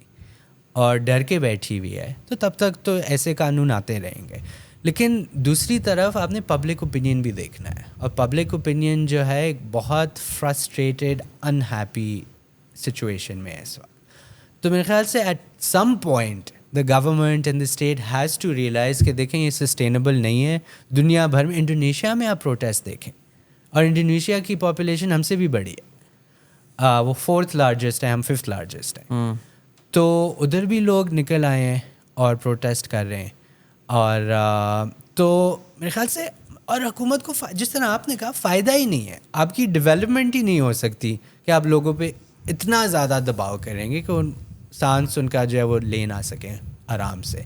Speaker 2: اور ڈر کے بیٹھی ہوئی ہے, تو تب تک تو ایسے قانون آتے رہیں گے. لیکن دوسری طرف آپ نے پبلک اوپینین بھی دیکھنا ہے, اور پبلک اوپینین جو ہے ایک بہت فرسٹریٹڈ انہیپی سچویشن میں ہے اس وقت. تو میرے خیال سے at some point the government and the state has to realise کہ دیکھیں یہ سسٹینیبل نہیں ہے. دنیا بھر میں, انڈونیشیا میں آپ پروٹیسٹ دیکھیں, اور انڈونیشیا کی پاپولیشن ہم سے بھی بڑی ہے, وہ 4th لارجسٹ ہے, ہم 5th لارجسٹ ہیں. تو ادھر بھی لوگ نکل آئے ہیں اور پروٹیسٹ کر رہے ہیں. اور تو میرے خیال سے, اور حکومت کو جس طرح آپ نے کہا فائدہ ہی نہیں ہے, آپ کی ڈیولپمنٹ ہی نہیں ہو سکتی کہ آپ لوگوں پہ اتنا زیادہ دباؤ کریں گے کہ ان سانس ان کا جو ہے وہ لے نہ سکیں آرام سے.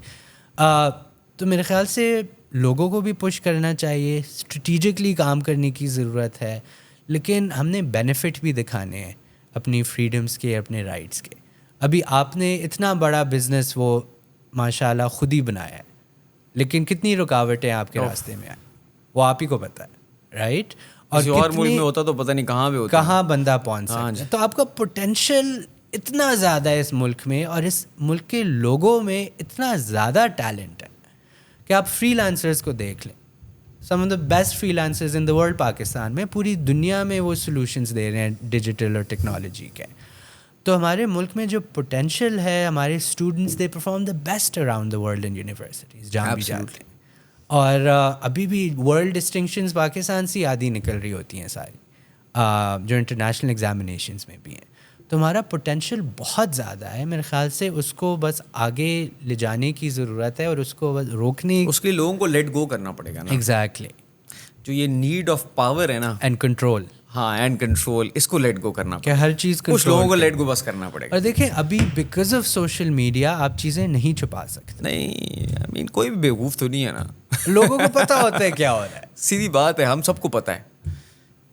Speaker 2: تو میرے خیال سے لوگوں کو بھی پش کرنا چاہیے, اسٹریٹجکلی کام کرنے کی ضرورت ہے, لیکن ہم نے بینیفٹ بھی دکھانے ہیں اپنی فریڈمس کے, اپنے رائٹس کے. ابھی آپ نے اتنا بڑا بزنس وہ ماشاء اللہ خود ہی بنایا ہے, لیکن کتنی رکاوٹیں آپ کے راستے میں آئیں وہ آپ ہی کو پتہ ہے, رائٹ؟
Speaker 3: اور ملک میں ہوتا تو پتہ نہیں کہاں پہ ہوتا,
Speaker 2: کہاں بندہ پہنچ سکتا ہے. تو آپ کا پوٹینشیل اتنا زیادہ ہے اس ملک میں, اور اس ملک کے لوگوں میں اتنا زیادہ ٹیلنٹ ہے کہ آپ فری لانسرز کو دیکھ لیں. Some of the best freelancers in the world Pakistan میں, پوری دنیا میں وہ سولوشنز دے رہے ہیں ڈیجیٹل اور ٹیکنالوجی کے. تو ہمارے ملک میں جو پوٹینشیل ہے, ہمارے students they perform the best around the world in universities جہاں بھی جاتے ہیں. اور ابھی بھی ورلڈ ڈسٹنکشنز پاکستان سے آدھی نکل رہی ہوتی ہیں ساری, جو انٹرنیشنل ایگزامینیشنز میں بھی ہیں. تو ہمارا پوٹینشیل بہت زیادہ ہے. میرے خیال سے اس کو بس آگے لے جانے کی ضرورت ہے, اور اس کو بس روکنے,
Speaker 3: اس کے لیے لوگوں کو لیٹ گو کرنا پڑے گا نا.
Speaker 2: ایگزیکٹلی.
Speaker 3: جو یہ نیڈ آف پاور ہے نا,
Speaker 2: اینڈ کنٹرول,
Speaker 3: ہاں اینڈ کنٹرول, اس کو لیٹ گو کرنا
Speaker 2: کہ ہر چیز
Speaker 3: کچھ لوگوں کو لیٹ گو بس کرنا پڑے گا.
Speaker 2: اور دیکھیں ابھی بیکاز آف سوشل میڈیا آپ چیزیں نہیں چھپا سکتے.
Speaker 3: نہیں, آئی مین کوئی بھی بیوقوف تو نہیں ہے نا,
Speaker 2: لوگوں کو پتہ ہوتا ہے کیا ہو رہا ہے.
Speaker 3: سیدھی بات ہے, ہم سب کو پتہ ہے.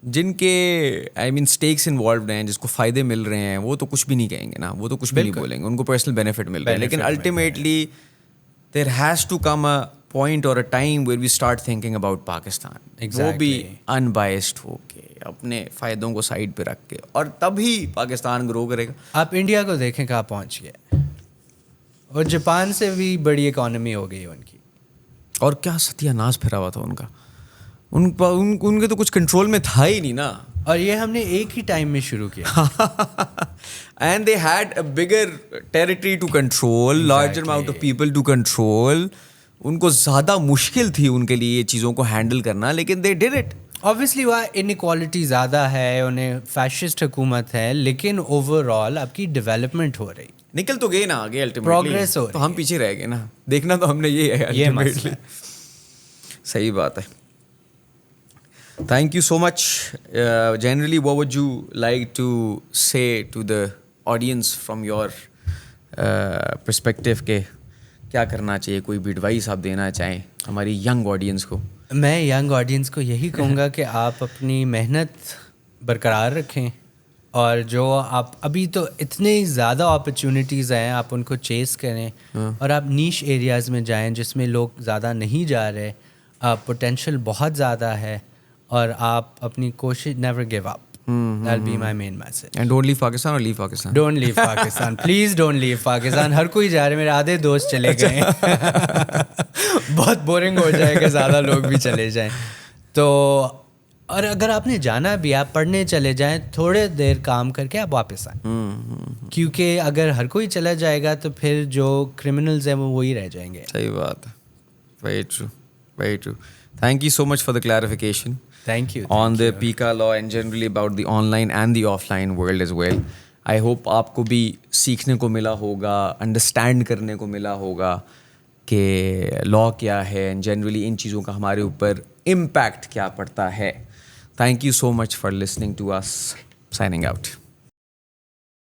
Speaker 3: جن کے آئی مین اسٹیکس انوالوڈ ہیں, جس کو فائدے مل رہے ہیں, وہ تو کچھ بھی نہیں کہیں گے نا, وہ تو کچھ بھی نہیں بولیں گے, ان کو پرسنل بینیفٹ مل رہا ہے. لیکن ultimately there has to come a point اور a time where we start thinking about Pakistan, وہ بھی انبائسڈ ہو کے, اپنے فائدوں کو سائڈ پہ رکھ کے, اور تب ہی پاکستان گرو کرے گا.
Speaker 2: آپ انڈیا کو دیکھیں کہاں پہنچ گیا, اور جاپان سے بھی بڑی اکانومی ہو گئی ان کی.
Speaker 3: اور کیا ستیہ ناز پھرا ہوا تھا ان کا, ان کے تو کچھ کنٹرول میں تھا ہی نہیں نا.
Speaker 2: اور یہ ہم نے ایک ہی ٹائم میں شروع کیا.
Speaker 3: And they had a bigger territory to control, larger amount of people to control. ان کو زیادہ مشکل تھی ان کے لیے یہ چیزوں کو ہینڈل کرنا, لیکن دے ڈیڈ اٹ.
Speaker 2: آبویسلی وہاں انیکوالٹی زیادہ ہے, انہیں فیشسٹ حکومت ہے, لیکن اوور آل آپ کی ڈیولپمنٹ ہو رہی,
Speaker 3: نکل تو گئے نا آگے, الٹیمیٹلی
Speaker 2: پروگریس ہو رہی.
Speaker 3: تو ہم پیچھے رہ گئے نا, دیکھنا تو ہم نے یہ ہے الٹیمیٹلی. صحیح بات ہے. Thank you so much. Generally, what would you like to say to the audience from your perspective کہ کیا کرنا چاہیے, کوئی بھی ایڈوائس آپ دینا چاہیں ہماری ینگ آڈینس کو؟
Speaker 2: میں ینگ آڈینس کو یہی کہوں گا کہ آپ اپنی محنت برقرار رکھیں, اور جو آپ ابھی تو اتنے زیادہ اپرچونیٹیز ہیں, آپ ان کو چیز کریں, اور آپ نیش ایریاز میں جائیں جس میں لوگ زیادہ نہیں جا رہے. پوٹینشیل بہت زیادہ ہے, اور آپ اپنی کوشش never give up. That'll be my main message.
Speaker 3: And don't leave Pakistan or leave Pakistan?
Speaker 2: Don't leave Pakistan. Please don't leave Pakistan. ہر کوئی جا رہے, میرے آدھے دوست چلے گئے. بہت بورنگ ہو جائے گا, زیادہ لوگ بھی چلے جائیں. تو اور اگر آپ نے جانا بھی, آپ پڑھنے چلے جائیں, تھوڑے دیر کام کر کے آپ واپس آئیں, کیونکہ اگر ہر کوئی چلا جائے گا تو پھر جو کرمنلز ہیں وہ وہی رہ جائیں گے.
Speaker 3: صحیح بات ہے. Very true. Very true. Thank you so much for the clarification.
Speaker 2: Thank you.
Speaker 3: On the PICA law and generally about the online and the offline world as well. I hope آپ کو بھی سیکھنے کو ملا ہوگا, انڈرسٹینڈ کرنے کو ملا ہوگا کہ لا کیا ہے اینڈ جنرلی ان چیزوں کا ہمارے اوپر امپیکٹ کیا پڑتا ہے. Thank you so much for listening to us. Signing out.